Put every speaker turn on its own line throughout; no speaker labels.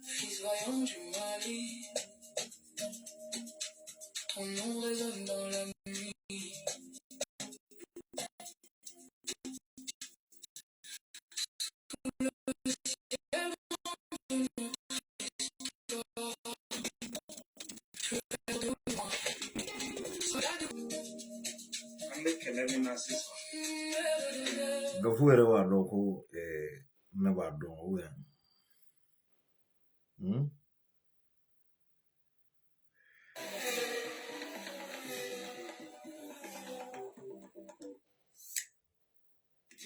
Fils vaillant du Mali, ton nom résonne dans la nuit.
Gafuere wa doko ne ba don uya.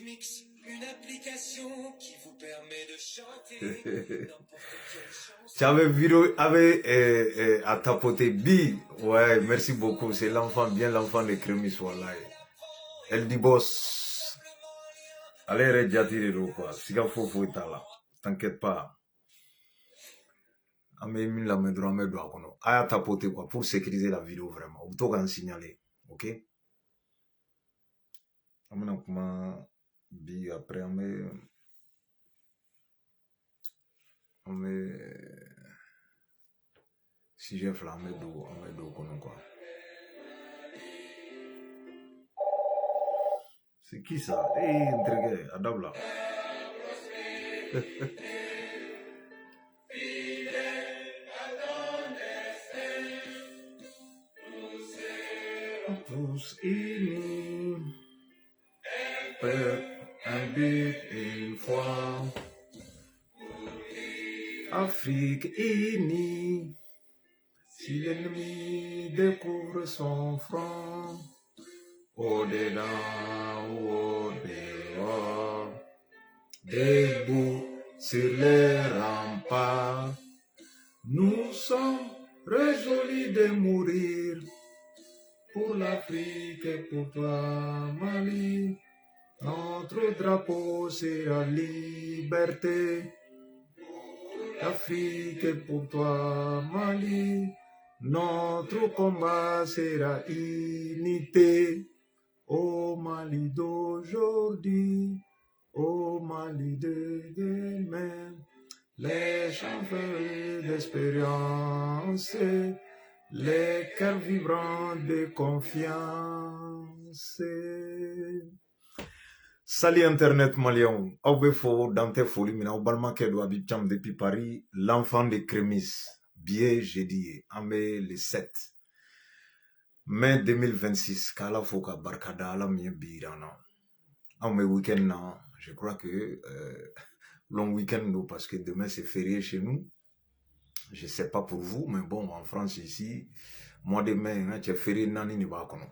Mix, une application qui vous permet de chanter n'importe quelle chanson.
J'avais vidéo avec à tapoter bi. Ouais, merci beaucoup. C'est l'enfant, bien l'enfant de Crémis, voilà. Elle dit boss. Allez, redjatire le quoi. Si il faut être là. T'inquiète pas. Amé mis la main droite, main droite. À tapoter quoi pour sécuriser la vidéo vraiment. Ou tout en signaler. Ok? Amena kuma bi après amé si j'ai flammé d'eau, quoi. C'est qui ça? Eh, intrigué, Adabla. Tous unis, Père, un but, une foi. Afrique unie, si l'ennemi découvre son front, au-dedans ou au-dehors, debout sur les remparts, nous sommes résolus de mourir pour l'Afrique et pour toi, Mali. Notre drapeau, c'est la liberté. L'Afrique est pour toi, Mali. Notre combat, c'est la unité. Au Mali d'aujourd'hui, au Mali de demain, les chanteurs d'espérance, les cœurs vibrants de confiance. Salut Internet malien, Aubefo, Dante Folie, Mina, Obalmakedo, Abidjan depuis Paris, l'enfant de Crémis, billet jeudi, Amé le 7 mai 2026, Kala Foka Barkada, la mien birana. Amé week-end, je crois que long week-end, parce que demain c'est férié chez nous. Je sais pas pour vous, mais bon, en France ici, mois de mai, c'est férié, nani ni bakono.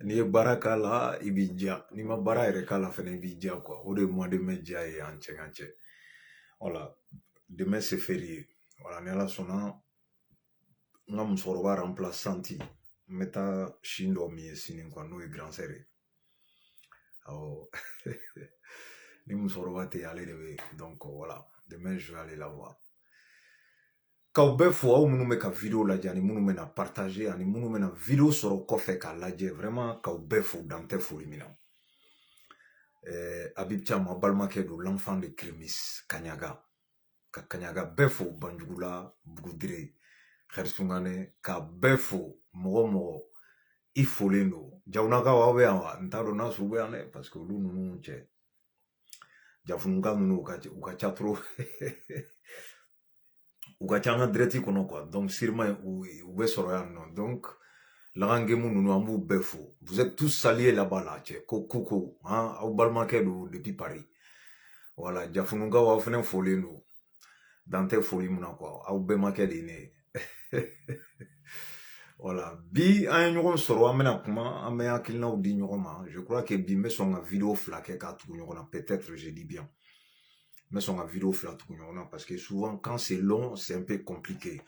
Ni baraka la ibidja ni ma bara ere kala fene ibidja quoi au de mois de mai dia et anche voilà demain c'est férié voilà ni ala sona nga musoroba remplaçanti meta shindo mi sini quoi no e grand sere oh ni musoroba te aller de donc voilà demain je vais aller la voir. K'aw bɛɛ fo aw minnu bɛ ka vidéo lajɛ ani minnu bɛ na partager ani minnu bɛ na vidéo sɔrɔ kɔfɛ k'a lajɛ vraiment k'aw bɛɛ fo dan tɛ foli min na. Habib Thiam a balimakɛ don l'enfant de Crémis Kaɲaga ka Kaɲaga bɛɛ fo Banjugula Bugudire Xɛrisungane k'a bɛɛ fo mɔgɔ mɔgɔ i folen don Jawunakaw aw bɛ yan wa n t'a dɔn n'a sugu bɛ yan dɛ parce que olu ninnu cɛ Jafunuka ninnu u ka ca trop ou ka ca an ka direct kɔnɔ quoi donc sûrement u bɛ sɔrɔ yan nɔ donc lagangemu ninnu an b'u bɛɛ fo vous êtes tous salués là-bas là cɛ ko kuko hein aw balimakɛ don depuis Paris voilà Jafunukaw aw fɛnɛ folen don dan tɛ foli min na quoi aw bɛɛmakɛ de ye ne ye Voilà. Bi an ɲɔgɔn sɔrɔ an bɛna kuma an bɛ hakilinaw di ɲɔgɔn ma. Je crois que bi n bɛ sɔn ka vidéo fila kɛ k'a tugu ɲɔgɔn na. Peut-être je dis bien. N bɛ sɔn ka vidéo fila tugu ɲɔgɔn na parce que souvent quand c'est long c'est un peu compliqué.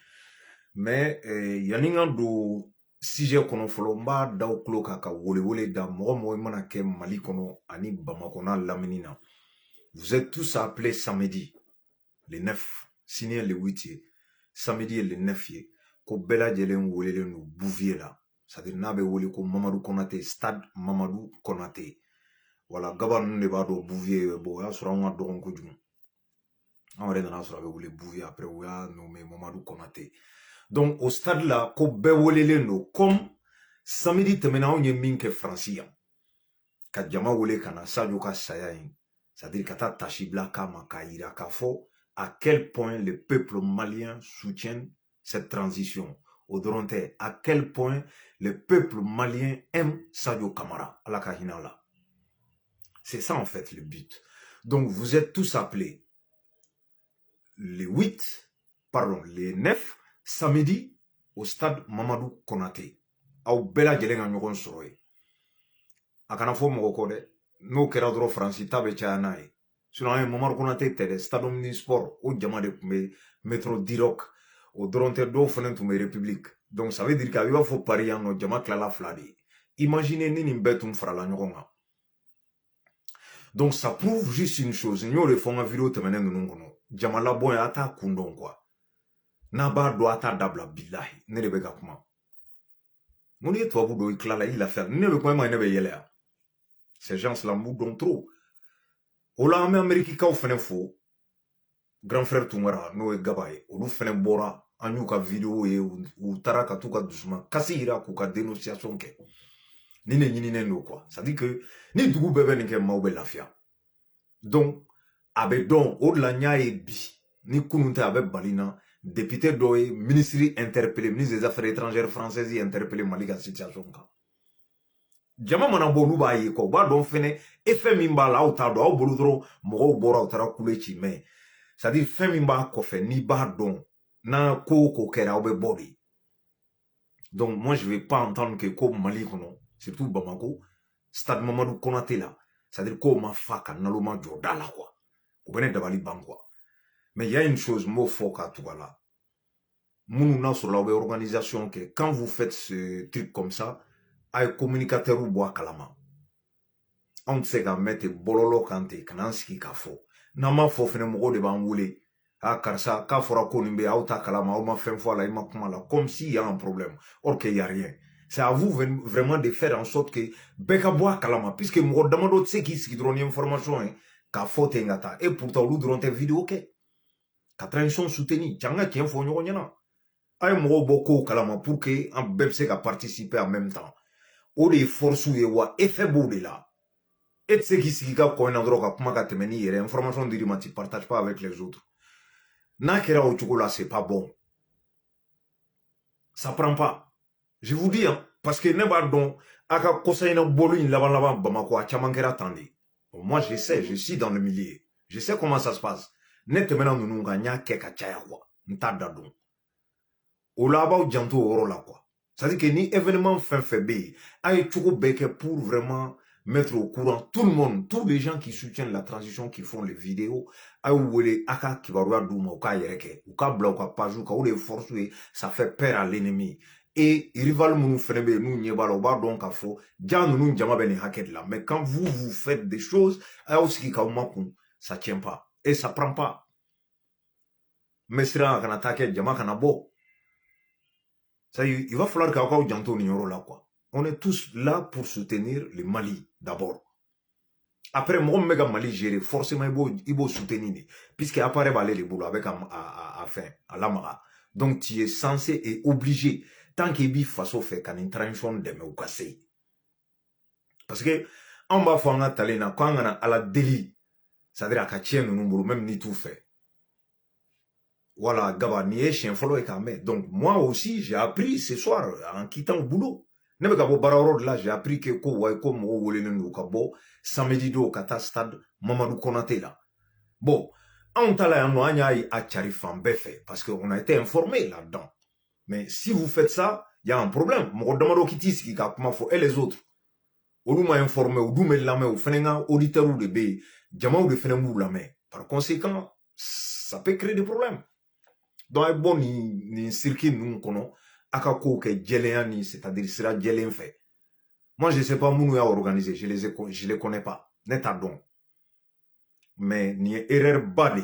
Mais yanni n ka don sujet kɔnɔ fɔlɔ n b'a da u tulo kan ka welewele da mɔgɔ mɔgɔ mana kɛ Mali kɔnɔ ani Bamakɔ n'a lamini na. Vous êtes tous appelés samedi le 9 sini le 8 ye samedi le 9 ye. Ko bɛɛ lajɛlen welelen don Bouvier la, c'est-à-dire n'a bɛ wele ko Mamadou Konaté, stade Mamadou Konaté. Voilà, gaba ninnu de b'a dɔn Bouvier, bon o y'a sɔrɔ an ka dɔgɔn kojugu. An yɛrɛ nana sɔrɔ a bɛ wele Bouvier, après o y'a nommé Mamadou Konaté. Donc au stade là, ko bɛɛ welelen don comme samedi tɛmɛna anw ye min kɛ Faransi yan, ka jama wele ka na Sadio ka saya in, c'est-à-dire ka taa tasi bila k'a ma k'a yira k'a fɔ à quel point le peuple malien soutient cette transition. Au Doronte, à quel point le peuple malien aime Sadio Kamara, à la Kahinala. C'est ça en fait le but. Donc vous êtes tous appelés les 9 samedi au stade Mamadou Konaté. Au bela djelen ga ɲɔgɔn sɔrɔ ye. A kana fɔ mɔgɔ kɔ dɛ. N'o kɛra dɔrɔn Faransi ta bɛ caya n'a ye. Sinon an ye Mamadou Konaté tɛ dɛ. Stade Omnisport o jama de tun bɛ métro Dirok. Au Doronte dɔw fana tun bɛ République. Donc ça veut dire qu'il b'a fɔ Paris yan nɔ jama tilala fila de ye. Imaginez ni nin bɛɛ tun farala ɲɔgɔn kan. Donc ça prouve juste une chose. N y'o de fɔ n ka vidéo tɛmɛnen ninnu kɔnɔ. Jama labɔ ye a t'a kun dɔn quoi. N'a b'a dɔn a t'a dabila bilahi. Ne de bɛ ka kuma. Mun ye tubabu dɔ i tilala i lafiya. Ni ne bɛ kuma ma ne bɛ yɛlɛ yan. Ces gens-là m'u dɔn trop. O la an bɛ Amerikikaw fana fo. Grand frère Tunkara n'o ye Gaba ye. Olu fana bɔra. An y'u ka vidéo ye. U taara ka t'u ka dusuma kasi yira k'u ka dénonciation kɛ. Ni ne ɲininen don quoi. Ça dit que ni dugu bɛɛ bɛ nin kɛ maaw bɛ lafiya. Donc a bɛ dɔn o de la n y'a ye bi. Ni kunun tɛ a bɛ bali na. Député dɔ ye ministre interpellé, ministre des Affaires étrangères françaises interpellé Mali ka situation kan. Jama mana bɔ olu b'a ye quoi. U b'a dɔn fɛnɛ effet min b'a la aw t'a dɔn. Aw bolo dɔrɔn mɔgɔw bɔra u taara kule ci mais c'est-à-dire fɛn min b'a kɔfɛ n'i b'a dɔn n'a ko ko kɛra aw bɛ bɔ de. Donc moi je vais pas entendre que ko Mali kɔnɔ surtout Bamako stade Mamadou Konaté là c'est-à-dire ko ma fa ka nalo ma jɔ da la quoi. U bɛ ne dabali ban quoi. Mais il y a une chose m'o fɔ ka tugu a la. Munu n'a sɔrɔ aw bɛ organisation kɛ quand vous faites ce truc comme ça a ye communicateur bɔ a kalama. Anw tɛ se ka mɛn bɔlɔlɔ kan ten ka n'an sigi k'a fɔ. N'an m'a fɔ fɛnɛ mɔgɔw de b'an wele. Ah karisa k'a fɔra ko nin bɛ aw t'a kalama aw ma fɛn fɔ a la i ma kuma la comme s'il y a un problème. Or qu'il y a rien. C'est à vous vraiment de faire en sorte que bɛɛ ka bɔ a kalama puisque mɔgɔ damadɔ tɛ se k'i sigi dɔrɔn ni information ye k'a fɔ ten ka taa et pourtant olu dɔrɔn tɛ vidéo kɛ. Ka transition soutenir c'an ka tiɲɛ fɔ ɲɔgɔn ɲɛna. A ye mɔgɔw bɔ kow kalama pour que an bɛɛ bɛ se ka participer en même temps. O de ye force ye wa effet b'o de la. E tɛ se k'i sigi ka kɔ in na dɔrɔn ka kuma ka tɛmɛ n'i yɛrɛ information dir'i ma tu partages pas avec les autres. N'a kɛra o cogo la c'est pas bon. Ça prend pas. Je vous dis hein, parce que ne b'a dɔn a ka kɔsa in na bɔli in laban laban Bamako a caman kɛra tan de. Moi je sais, je suis dans le milieu. Je sais comment ça se passe. Ne tɛmɛna ninnu kan n y'a kɛ ka caya quoi. N t'a da dɔn. O la a b'aw janto o yɔrɔ la quoi. C'est-à-dire que ni événement fɛn fɛn bɛ yen a ye cogo bɛɛ kɛ pour vraiment mettre au courant tout le monde, tous les gens qui soutiennent la transition, qui font les vidéos, a y'u wele a ka kibaruya d'u ma u k'a yɛrɛ kɛ u k'a bila u ka page kan o de ye force ye ça fait peur à l'ennemi. Et rival minnu fɛnɛ bɛ yen n'u ɲɛ b'a la u b'a dɔn k'a fɔ ja ninnu jama bɛ nin hakɛ de la mais quand vous faites des choses a y'aw sigi k'aw makun ça tient pas et ça prend pas. Mais siran kana taa kɛ jama kana bɔ. Ça il va falloir qu'aw janto nin yɔrɔ la quoi. On est tous là pour soutenir le Mali d'abord. Après mɔgɔ min bɛ ka Mali gérer forcément i b'o soutenir de puisque appareil b'ale de bolo a bɛ ka a fɛn a lamaga. Donc tu es censé et obligé tant qu'il b'i faso fɛ ka nin transition dɛmɛ u ka se yen. Parce que anw b'a fɔ an ka talen na k'an kana ala deli c'est-à-dire a ka tiɲɛ ninnu bolo même ni t'u fɛ. Voilà, Gaba, ni ye siɲɛ fɔlɔ ye k'a mɛn. Donc moi aussi j'ai appris ce soir en quittant le boulot. Ne bɛ ka bɔ baarayɔrɔ de la j'ai appris que ko wayi ko mɔgɔw welelen don ka bɔ samedi don ka taa stade Mamadou Konaté la. Bon, anw ta la yan nɔ an y'a ye a cari fan bɛɛ fɛ parce que on a été informé là-dedans. Mais si vous faites ça, il y a un problème. Mogodamado qui tisse qui a comment faut et les autres. Olu m'a informé, ou me lame, ou fenenga auditeur ou de B, diamant ou de fenenga lame. Par conséquent, ça peut créer des problèmes. Donc, bon, ni circuit nous kono, akako ke djeleani, c'est-à-dire sera djelen fait. Moi, je sais pas mounou a organisé, je les connais pas. Neta donc. Mais, ni erreur bade,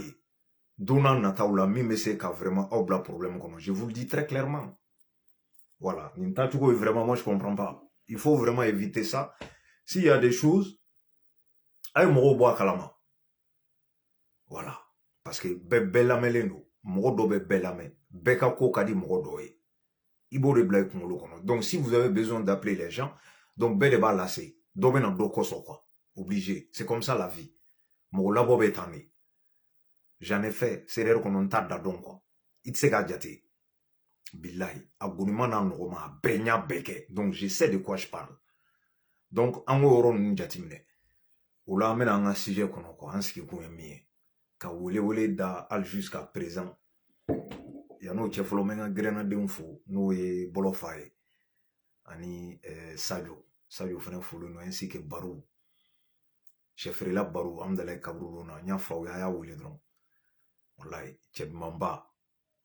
donnant nataoula, mi me se ka vraiment obla problème kono. Je vous le dis très clairement. Voilà. Nintatuko vraiment, moi, je comprends pas. Il faut vraiment éviter ça. S'il y a des choses, aïe moro bois kalama. Voilà. Parce que bebelame leno, moro do bebelame, beka ko kadi moro doye. Ibo de blague kongolo kono. Donc si vous avez besoin d'appeler les gens, donc bel ba lassé, dobe na do koso quoi. Obligé. C'est comme ça la vie. Moro labo betane. J'en ai fait, c'est l'air qu'on entend d'adon quoi. Itsega jate. Billahi, abonnement na ngoma benya beke. Donc je sais de quoi je parle. Donc ango oron njatimne. Oula amena anga sujet kono ko anski kuyemie. Ka wele da al jusqu'à présent. Yano chefolo menga grenade unfo no e bolofaye. Ani Sadio fana folo no ainsi que Barou. Chefrela Barou amdale kabruna nya faw ya wele dron. Wallahi chebmamba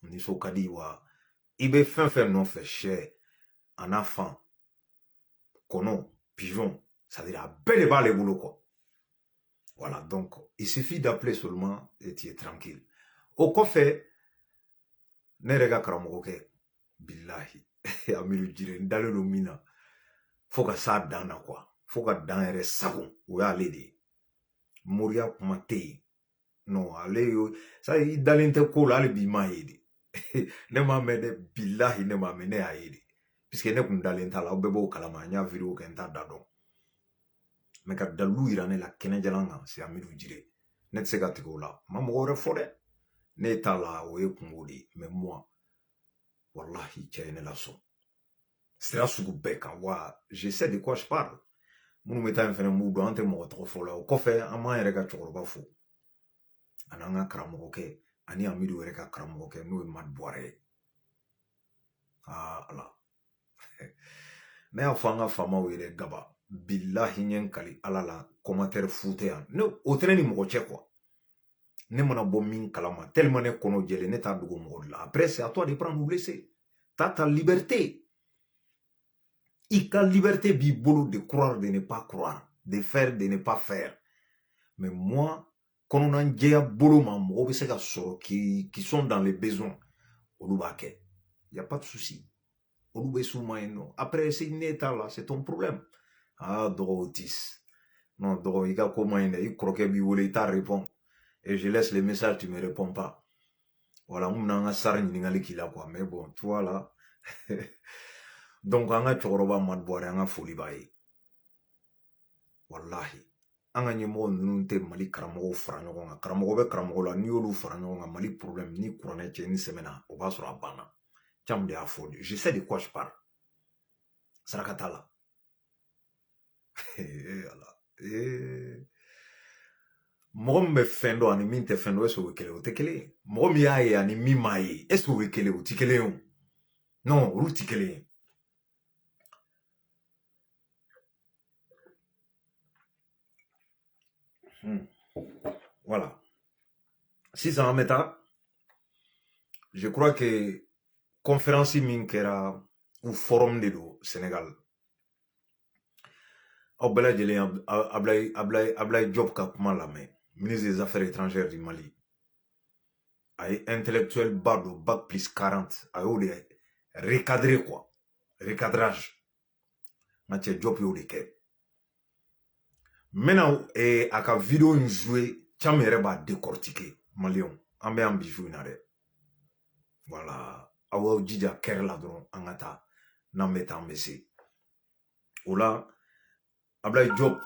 ni so kadi wa ibe fin non fait cher en enfant kono pigeon ça veut dire belle balle les boulot quoi. Voilà, donc il suffit d'appeler seulement et tu es tranquille. Au coffre, nerega karamoke, billahi, amiru dire, dans le mina, faut que ça dana quoi, faut que dans un sagon, ou ya lede, mourir kumate, non, allez, ça y est, dans l'interco, là, le bima yede, ne m'a mené, billahi, ne m'a mené à yede, puisque ne kun dans l'intala, ou bebo kalama, nya vidéo kenta dadon. Mais quand dalou irane la kene jalanga c'est amiru dire net se gatiko la mamore fode ne tala o ekungodi mais moi wallahi tiene la son c'est la sugu beka wa je sais de quoi je parle munu meta en fene mudo ante mo trop fola o kofe ama erega choroba fo ananga kramo ke ani amiru erega kramo ke no mad boire ah ala ne afanga fama wele gaba billahi nyen kali alala commentaire fouté no o treni mo che quoi ne mana bo min kalama tellement ne kono jele ne ta dugo mo la après c'est à toi de prendre ou laisser t'as ta liberté ika liberté bi bolo de croire de ne pas croire de faire de ne pas faire mais moi kono nan jeya bolo ma mo be se ka soro qui sont dans les besoins olubake y a pas de souci olube souma no après c'est une état là c'est ton problème. Ah, Dorotis. Non, Doro, il y a comment il croquait, il voulait t'as répondre. Et je laisse les messages, tu me réponds pas. Voilà, on a un sarn qui là, quoi. Mais bon, toi là. Donc, on a choroba madboire, on a folie baye. Wallahi. On a nyemo nunte mali kramo frangonga. Kramo be kramo la, ni olu frangonga, mali problème, ni couronne, ni semena. On va sur la bana. Cham de afford. Je sais de quoi je parle. Sarakatala. Mom me fendo ani min te fendo eso wekele o tekele mom ya ye ani mi mai eso wekele o tikele o non o tikele voilà si ça en meta je crois que conférence min kera ou forum de do Sénégal Obela Djele Ablay Job ka kuma lamé ministre des Affaires étrangères du Mali ay intellectuel bardo bac plus 40 ay ou de recadrer quoi recadrage mathieu Job yo de ke maintenant aka vidéo une jouer cham yere ba décortiquer malion ambe ambijou inare voilà awo jija ker la dron angata nameta mbesi ola Ablay Job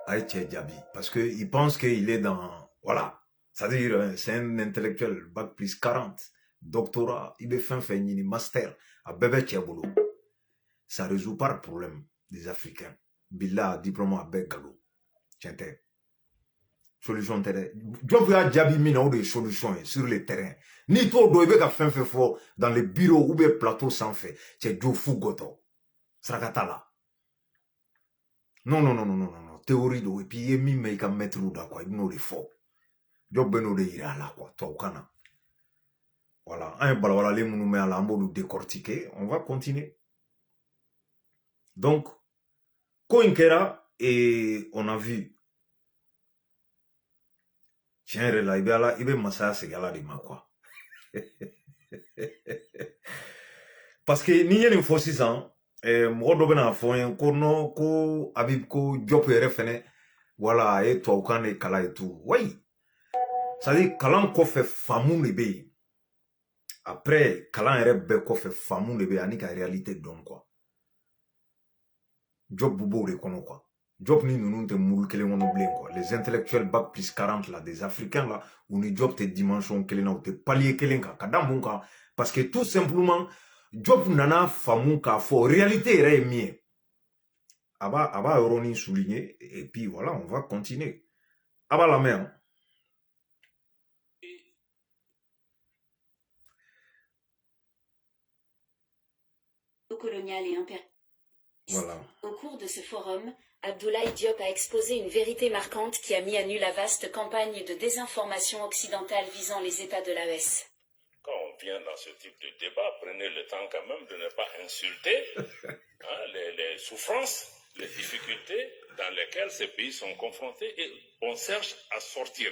a Djabi parce que il pense qu'il est dans voilà c'est-à-dire c'est un intellectuel bac plus 40 doctorat il est fin ni master à bébé Tchébolo ça résout pas le problème des Africains Billah diplôme à Begalo tiens solution tɛ Job y'a jaabi min na o de ye solution ye sur le terrain n'i t'o dɔn i bɛ ka fɛn fɛn fɔ dans les bureaux ou bien plateau sanfɛ cɛ jo fu gɔtɔ saraka t'a la non non non non non non théorie do et puis i ye min mɛn i ka maître da quoi i bɛn'o de fɔ Job bɛ n'o de yira a la quoi tubabukan na voilà an ye balawalalen minnu mɛn a la an b'olu décortiquer on va continuer donc ko in kɛra et on a vu tiɲɛ yɛrɛ la i bɛ masaya segin ala de ma quoi parce que n'i ye nin fɔ sisan mɔgɔ dɔ bɛna fɔ n ye ko non ko Habib ko Job yɛrɛ fɛnɛ voilà a ye tubabukan de kalan et tout oui c'est à dire kalan kɔfɛ faamu de bɛ yen après kalan yɛrɛ bɛɛ kɔfɛ faamu de bɛ yen ani ka réalité dɔn quoi Job b'o de kɔnɔ quoi Job ni ninnu tɛ muru kelen kɔnɔ bilen quoi les intellectuels bac plus 40 là des africains là u ni Job tɛ dimension kelen na u tɛ palier kelen kan ka da mun kan parce que tout simplement Job nana faamu k'a fɔ réalité yɛrɛ ye min ye a b'a yɔrɔnin souligner et puis voilà on va continuer a b'a lamɛn
colonial et impérial.
Voilà.
Au cours de ce forum, Abdoulaye Diop a exposé une vérité marquante qui a mis à nu la vaste campagne de désinformation occidentale visant les États de l'AES.
Quand on vient dans ce type de débat, prenez le temps quand même de ne pas insulter les souffrances, les difficultés dans lesquelles ces pays sont confrontés et on cherche à sortir.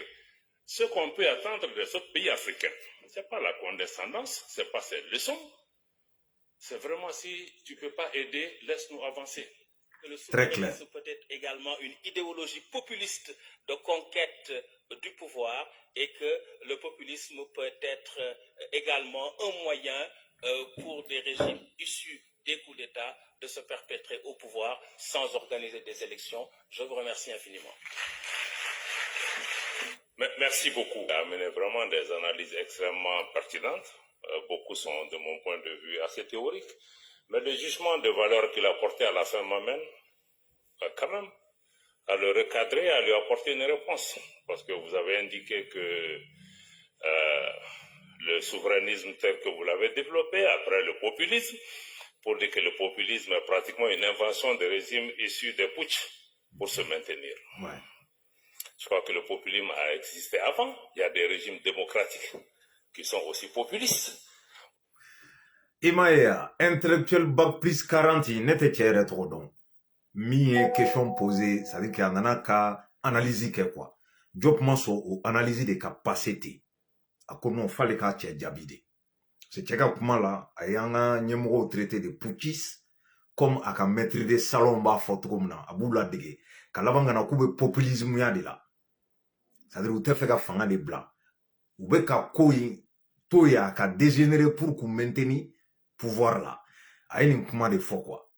Ce qu'on peut attendre des autres pays africains, ce n'est pas la condescendance, ce n'est pas ces leçons. C'est vraiment si tu ne peux pas aider, laisse-nous avancer.
Très clair.
C'est peut-être également une idéologie populiste de conquête du pouvoir et que le populisme peut être également un moyen pour des régimes issus des coups d'État de se perpétrer au pouvoir sans organiser des élections. Je vous remercie infiniment.
Merci beaucoup. Vous avez amené vraiment des analyses extrêmement pertinentes. Beaucoup sont, de mon point de vue, assez théoriques. Mais le jugement de valeur qu'il a porté à la fin m'amène, quand même, à le recadrer, à lui apporter une réponse. Parce que vous avez indiqué que le souverainisme tel que vous l'avez développé, après le populisme, pour dire que le populisme est pratiquement une invention de régimes issus des putsch pour se maintenir.
Ouais.
Je crois que le populisme a existé avant. Il y a des régimes démocratiques qui sont aussi populistes.
Imaya, intellectuel bac plus 40, n'était pas trop donc. Mi question posée, ça veut dire qu'il y en a qu'à analyser quoi. Job Manso ou analyser des capacités. À comment on fallait qu'à tchè diabide. C'est tchèka comment là, à yanga nyemro traité de putschistes, comme à qu'à mettre des salons bas photo comme na, à boula dege. Kalabanga na koube populisme ya de là. Ça veut dire ou te fait qu'à fanga des blancs. Ou be ka koi, toya ka dégénérer pour qu'on maintenir pouvoir là. Aïe ni kuma de faux quoi.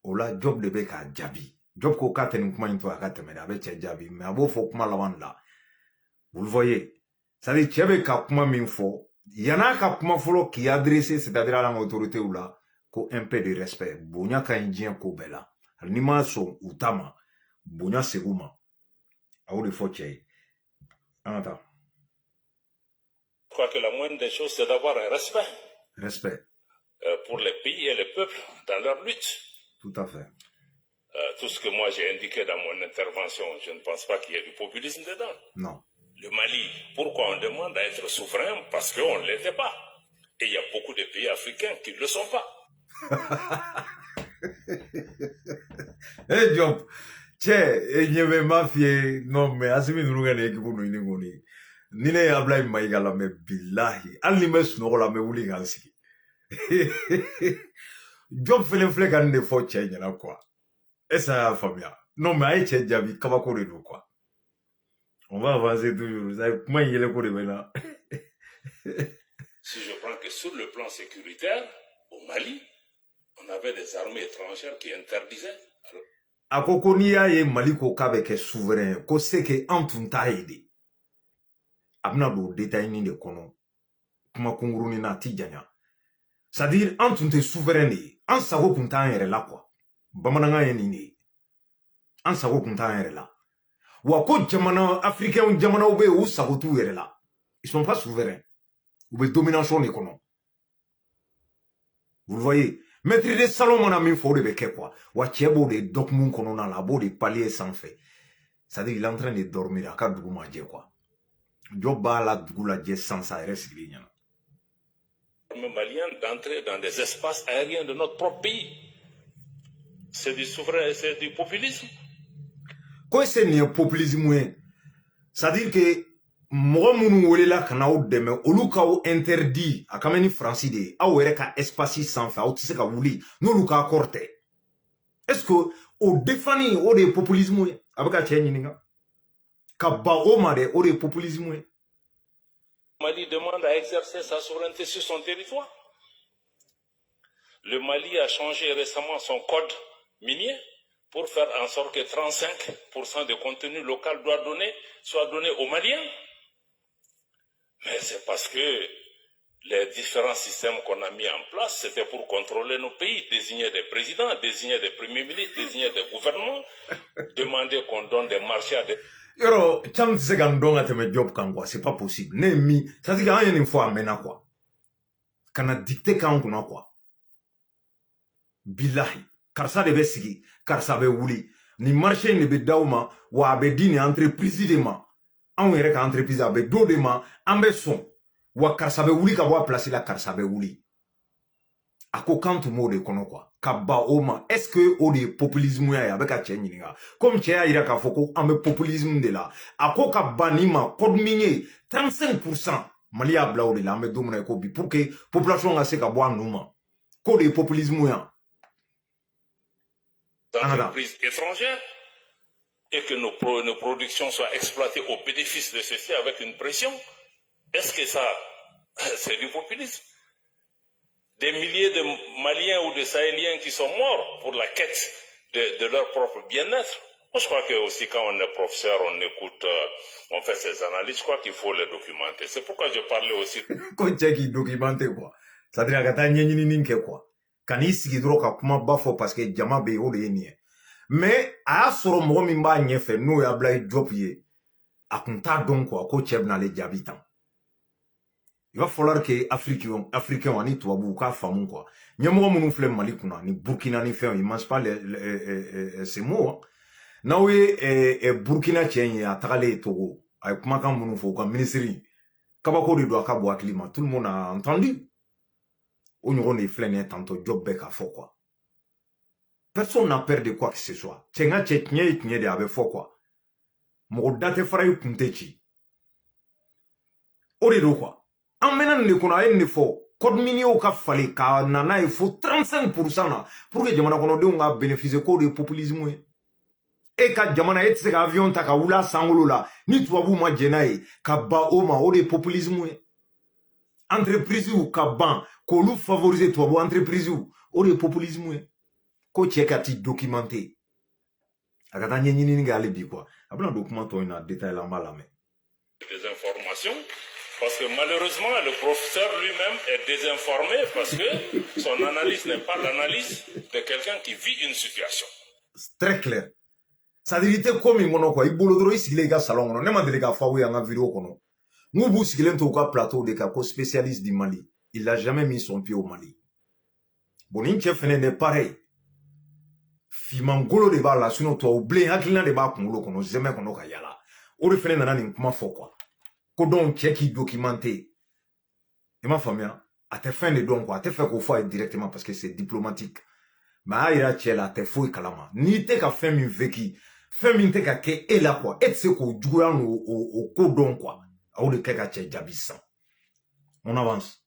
Ola Job de be ka jabi. Job ko kate ni kuma into akate me avec tche jabi. Mais abo faux kuma lawan là. Vous le voyez. Ça veut dire tchebe ka kuma min faux. Yana ka kuma folo qui adressé c'est-à-dire à l'autorité ou là. Ko un peu de respect. Bonya ka indien ko bela. Nima so utama. Bonya seguma. Aou de faux tche. Anata.
Je crois que la moindre des choses, c'est d'avoir un respect.
Respect.
Pour les pays et les peuples dans leur lutte.
Tout à fait.
Tout ce que moi j'ai indiqué dans mon intervention, je ne pense pas qu'il y ait du populisme dedans.
Non.
Le Mali, pourquoi on demande à être souverain? Parce qu'on ne l'était pas. Et il y a beaucoup de pays africains qui ne le sont pas.
Hey Job, tchè, il n'y avait mafia, non mais asimi nunga ne ekipu no iningoni. Nine Ablaye Maïga la me billahi, ali me sunoko la me wuli gansiki. Job fele kan ne fo tchè nyana quoi. Et ça famia. Non mais aïe tchè jabi kabako de nous quoi. On va avancer toujours. Ça comment il est pour là.
Si je prends que sur le plan sécuritaire, au Mali, on avait des armées étrangères qui interdisaient.
Akoko ni ya ye Mali ko kabe ke souverain, ko se ke antunta aide. Abna do détail ni de kono. Kuma kunguruni na tijanya. C'est-à-dire antunte souverain ni, an sago kunta yere la quoi. Bamananga ye ni ni. An sago kunta yere la. Wa ko jamana africain jamana ube ou sagotu yere là. Ils sont pas souverains. Ou domination économique. Vous le voyez? Maître de salon mon ami faut de beke quoi. Wa tiebo de dokmun kono na labo de palier sans fait. C'est-à-dire il est en train de dormir à kadou ma dje quoi. Joba la dugu la dje sans ça reste bien.
Malien d'entrer dans des espaces aériens de notre propre pays. C'est du souverain, c'est du populisme.
Quoi c'est le populisme? C'est-à-dire que moi munu welela kana o deme oluka o interdit a kameni français de a were ka espace sans fa o tise ka wuli no luka korte. Est-ce que o défani o de populisme abaka chenyi ninga ka ba o ma de o de populisme?
Mali demande à exercer sa souveraineté sur son territoire. Le Mali a changé récemment son code minier pour faire en sorte que 35% de contenu local soit donné aux Maliens. Mais c'est parce que les différents systèmes qu'on a mis en place, c'était pour contrôler nos pays, désigner des présidents, désigner des premiers ministres, désigner des gouvernements, demander qu'on donne des marchés à des...
Yoro, cham tse gandonga teme job kan quoi, c'est pas possible. Ne mi, ça dit qu'il y a une fois amena quoi. Kana dicté kan kuna quoi. Billahi, karsa de besigi, karsa be wuli. Ni marché ne be dauma, wa be dini entreprise de ma. An yɛrɛ ka entreprise a bɛ do de ma an bɛ sɔn wa karisa bɛ wuli ka bɔ a place la karisa bɛ wuli a ko kan tun b'o de kɔnɔ quoi ka ba o ma est ce que o de ye populisme ya ye a bɛ ka cɛ ɲininka comme cɛ y'a yira k'a fɔ ko an bɛ populisme de la a ko ka ban nin ma code min ye 35% Mali y'a bila o de la an bɛ don min na i ko bi pour que population ka se ka bɔ a nu ma k'o de ye populisme ya.
Entreprises étrangères et que nos productions soient exploitées au bénéfice de ceci avec une pression. Est-ce que ça, c'est du populisme? Des milliers de Maliens ou de Sahéliens qui sont morts pour la quête de leur propre bien-être. Moi, je crois que aussi quand on est professeur, on écoute, on fait ces analyses, je crois qu'il faut les documenter. C'est pourquoi je parlais aussi...
Ko cɛ k'i documenter quoi. C'est-à-dire a ka taa ɲɛɲinini kɛ quoi. Kan'i sigi dɔrɔn ka kuma ba fɔ parce que jama bɛ yen o de ye nin ye. Mais a y'a sɔrɔ mɔgɔ min b'a ɲɛfɛ n'o ye Ablaye Diop ye a kun t'a dɔn quoi ko cɛ bɛna ale jaabi tan. Il va falloir que africain ani tubabuw k'a faamu quoi. Ɲɛmɔgɔ minnu filɛ Mali kunna ni Burkina ni fɛnw ils mangent pas ces mots. N'aw ye Burkina cɛ in ye a tagalen Togo a ye kumakan minnu fɔ u ka ministre kabako de don a ka bɔ hakili ma tout le monde a entendu. O ɲɔgɔn de filɛ nin ye tantôt Diop bɛ k'a fɔ quoi. Personne n'a peur de quoi que ce soit. Tchenga tchetnie de avait fort quoi. Mon date fera yu kunte chi. Ore do quoi. En menant ne kona en ne fo. Code mini au ka fale ka nana il faut 35% na. Pour que jamana kono de on a bénéficié ko de populisme. E ka jamana et se avion ta ka wula sangolo la. Ni tuabu ma jenae ka ba o ma o de populisme. Entreprise ou ka ban ko lu favoriser tuabu entreprise ou o de populisme. Ko cɛ ka ti documenté a ka taa ɲɛɲinini kɛ ale bi quoi a bɛna document tɔ in na détail la an b'a lamɛn.
Des informations parce que malheureusement le professeur lui-même est désinformé parce que son analyse n'est pas l'analyse de quelqu'un qui vit une situation.
C'est très clair. C'est-à-dire i tɛ ko min kɔnɔ quoi i bolo dɔrɔn i sigilen i ka salon kɔnɔ ne ma deli k'a fɔ aw ye an ka vidéo kɔnɔ n'u b'u sigilen to u ka plateau de kan ko spécialiste du Mali il n'a jamais mis son pied au Mali bon nin cɛ fɛnɛ n'est pareil. Fimangolo de b'a la sinon toi ou blé hakilina de b'a kunkolo kono zeme kono ka yala o de fene nana nin kuma fɔ quoi ko donc cɛ k'i documenté i m'a faamuya a tɛ fɛn de dɔn quoi a tɛ fɛ k'o fɔ a ye directement parce que c'est diplomatique mais a y'a yira cɛ la a tɛ foyi kalama n'i tɛ ka fɛn min vécu fɛn min tɛ ka kɛ e la quoi e tɛ se k'o juguya n'o ko dɔn quoi a o de kɛ ka cɛ jaabi sisan on avance.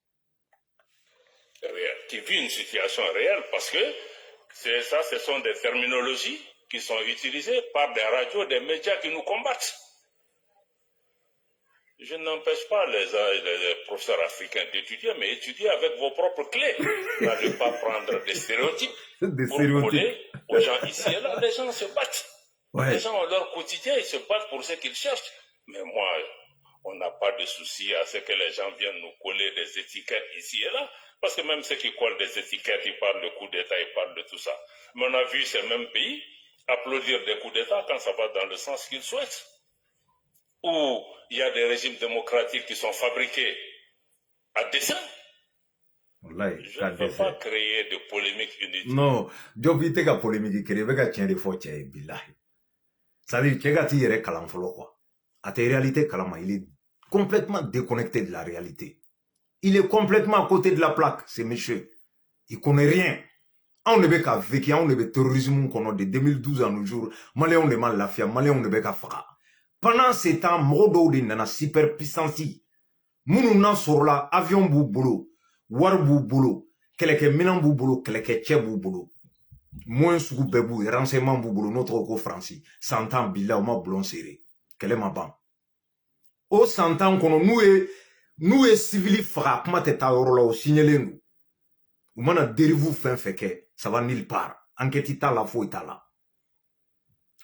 Qui vit une situation réelle parce que c'est ça, ce sont des terminologies qui sont utilisées par des radios, des médias qui nous combattent. Je n'empêche pas les professeurs africains d'étudier, mais étudier avec vos propres clés. N'allez pas prendre des stéréotypes pour coller aux gens ici et là. Les gens se battent. Ouais. Les gens ont leur quotidien, ils se battent pour ce qu'ils cherchent. Mais moi, on n'a pas de souci à ce que les gens viennent nous coller des étiquettes ici et là. Parce que même ceux qui collent des étiquettes, ils parlent de coup d'État, ils parlent de tout ça. Mais on a vu ces mêmes pays applaudir des coups d'État quand ça va dans le sens qu'ils souhaitent. Ou il y a des régimes démocratiques qui sont fabriqués à dessein.
Wallahi,
Je ne veux pas créer de polémiques inutiles.
non, Job ite ka polémique créer be ka tiɲɛ de fɔ cɛ ye billahi. C'est-à-dire cɛ ka t'i yɛrɛ kalan fɔlɔ quoi. A tɛ réalité kalama, il est complètement déconnecté de la réalité. Il est complètement à côté de la plaque, ce monsieur. Il connaît rien. On ne veut qu'à vécu, on ne veut terrorisme qu'on a de 2012 à nos jours. Malais de mal lafia, Malais on ne veut qu'à faire. Pendant ces temps, Modo de nana superpuissance. Mounou nan sur la avion bou boulot, war bou boulot, keleke minan bou boulot, keleke tche bou boulot. Moins sous bebou, renseignement bou boulot, notre co français. 100 ans, bila, ou ma blon serré. Quel est ma ban? Au 100 ans, qu'on nous est civili fra, comment t'es ta orola au signalé nous. Ou mana dérive fin fait que ça va nulle part. Enquête ita la fo ita la.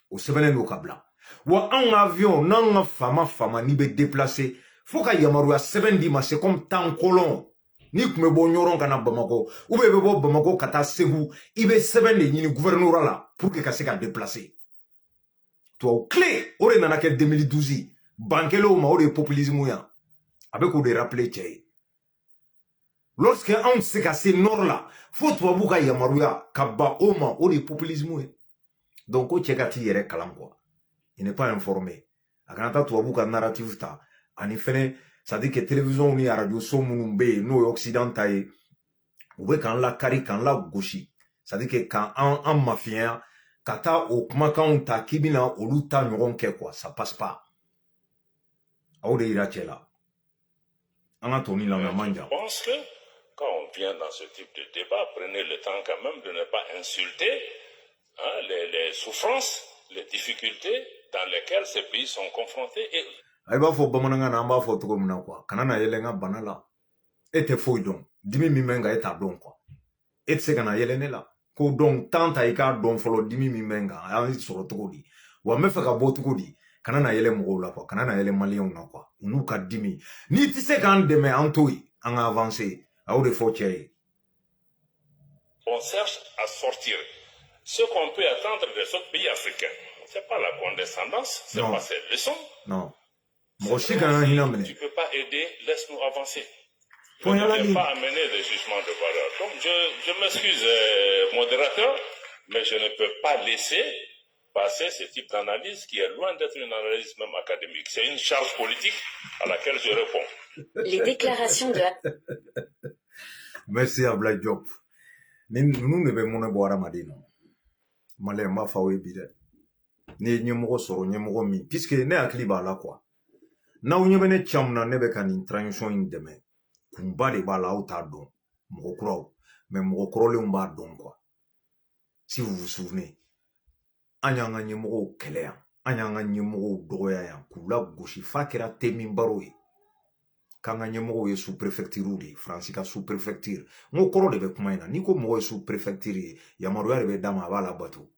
Au semaine no kabla. Wa en avion, nan fama ni be déplacé. Faut ka yamaru a 70 ma c'est comme tant colon. Ni kume bo nyoron kana Bamako. Ou be bo Bamako kata Ségou. Ibe 70 ni gouverneur là pour que kase ka déplacer. Toi au clé, ore nanake 2012. Bankelo ma ore populisme ya. Avec ou de rappeler tché. Lorsque on se casse nord là, faut toi bouka yamaruya kaba oma ou de populisme. Donc au tchekati yere kalam quoi. Il n'est pas informé. Akanata toi bouka narrative ta. En effet, ça dit que télévision ni radio so munumbe no occidental ou quand la kari quand la gauchi. Ça dit que quand en mafia kata au kumakan ta kibina au luta nyoron ke quoi, ça passe pas. Au de irachela. Anatoni la manja.
Je pense que quand on vient dans ce type de débat, prenez le temps quand même de ne pas insulter les souffrances, les difficultés dans lesquelles ces pays sont confrontés. Et
Aïba fo bamananga na amba fo toko muna quoi. Kanana yelenga banala. Ete fo don. Dimi mimenga eta don quoi. Et se kana yelene la. Ko don tanta ika don folo dimi mimenga. Ayi soro toko di. Wa mefe ka bo toko di. Kanana yele mgo la quoi. Kanana yele malien na quoi. Unu ka dimi. Ni ti se kan deme antoi. An avancer. Aou de fo tcheye.
On cherche à sortir ce qu'on peut attendre des autres pays africains. C'est pas la condescendance, c'est pas ces leçons.
Non.
Tu peux pas aider, laisse-nous avancer. Je ne vais pas amener des jugements de valeur. Donc je m'excuse, modérateur, mais je ne peux pas laisser passer ce type d'analyse qui est loin d'être une analyse même académique. C'est une charge politique à laquelle je réponds.
Les déclarations de...
Merci à Black Job. Nous ne devons pas Madino. Malé m'a faoué bide. Ni nyemoko soro nyemoko mi. Puisque ne akliba la quoi. Na unyebene chamna nebe kan transition indeme. Kumba de bala auta don. Moko kro. Mais moko kro le mba don quoi. Si vous vous souvenez. Anyanga nyemoko kelea. Anyanga nyemoko doya ya. Kula goshi fakera temin baroye. Kanga nyemoko ye sous préfecture di. Francika sous préfecture. Moko kro de be kumaina. Niko moko sous préfecture. Yamaruya de be dama bala bato.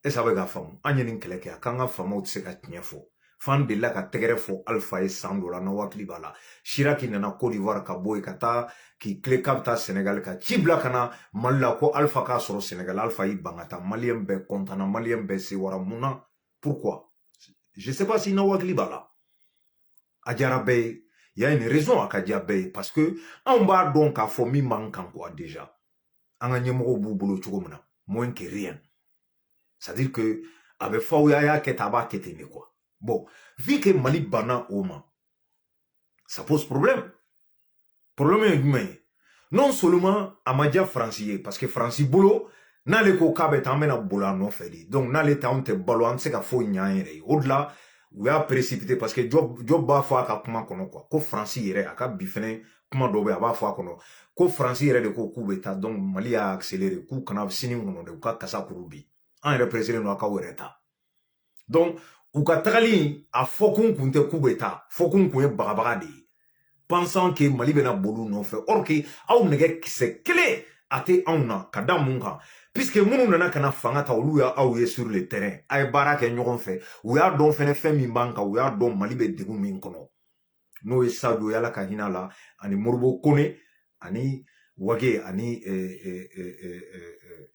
Et ça va ga fam. Anyenin keleke. Kanga famo tse ka tinyefo. Fan de la ka tegere fo alpha et sando la na wakli bala. Shiraki nana Côte d'Ivoire ka boy kata ki kle kapta Sénégal ka chibla kana malla ko alpha ka soro Sénégal alpha yi bangata malien be kontana malien be se wara muna. Pourquoi? Je sais pas si na wakli bala. Adjara be y a une raison à Kadia be parce que on va donc à fo mi manquant quoi déjà. Anga nyemoko bubulu chukomuna moins que rien. C'est-à-dire que avec Faouya Ketaba Ketene quoi. Bon, vu que Mali Bana Oma, ça pose problème. Problème est humain. Non seulement à Madia Francier, parce que Francis Bolo, n'a le coca t'amène bola non fait. Donc n'a le temps te balo on sait qu'à faut y aller. Au-delà, ou a précipité parce que job ba fois qu'à comment kono quoi. Ko Francis irait à cap bifene comment dobe à ba fois kono. Ko Francis irait de ko beta donc Mali a accéléré coup kana sini kono de ka kasa kurubi. En représentant no ka wereta. Donc ou ka tagali a fokun kunte kubeta fokun kunye bagabagadi pensant que Mali bena bolu non fait or que aw nege kise clé ate auna kada munka puisque munu nana kana fangata olu ya aw ye sur le terrain ay baraka nyogon fait ou ya don fene fe min banka ou ya don Mali be degu min kono no e sadu yala ka hinala ani morbo kone ani wage ani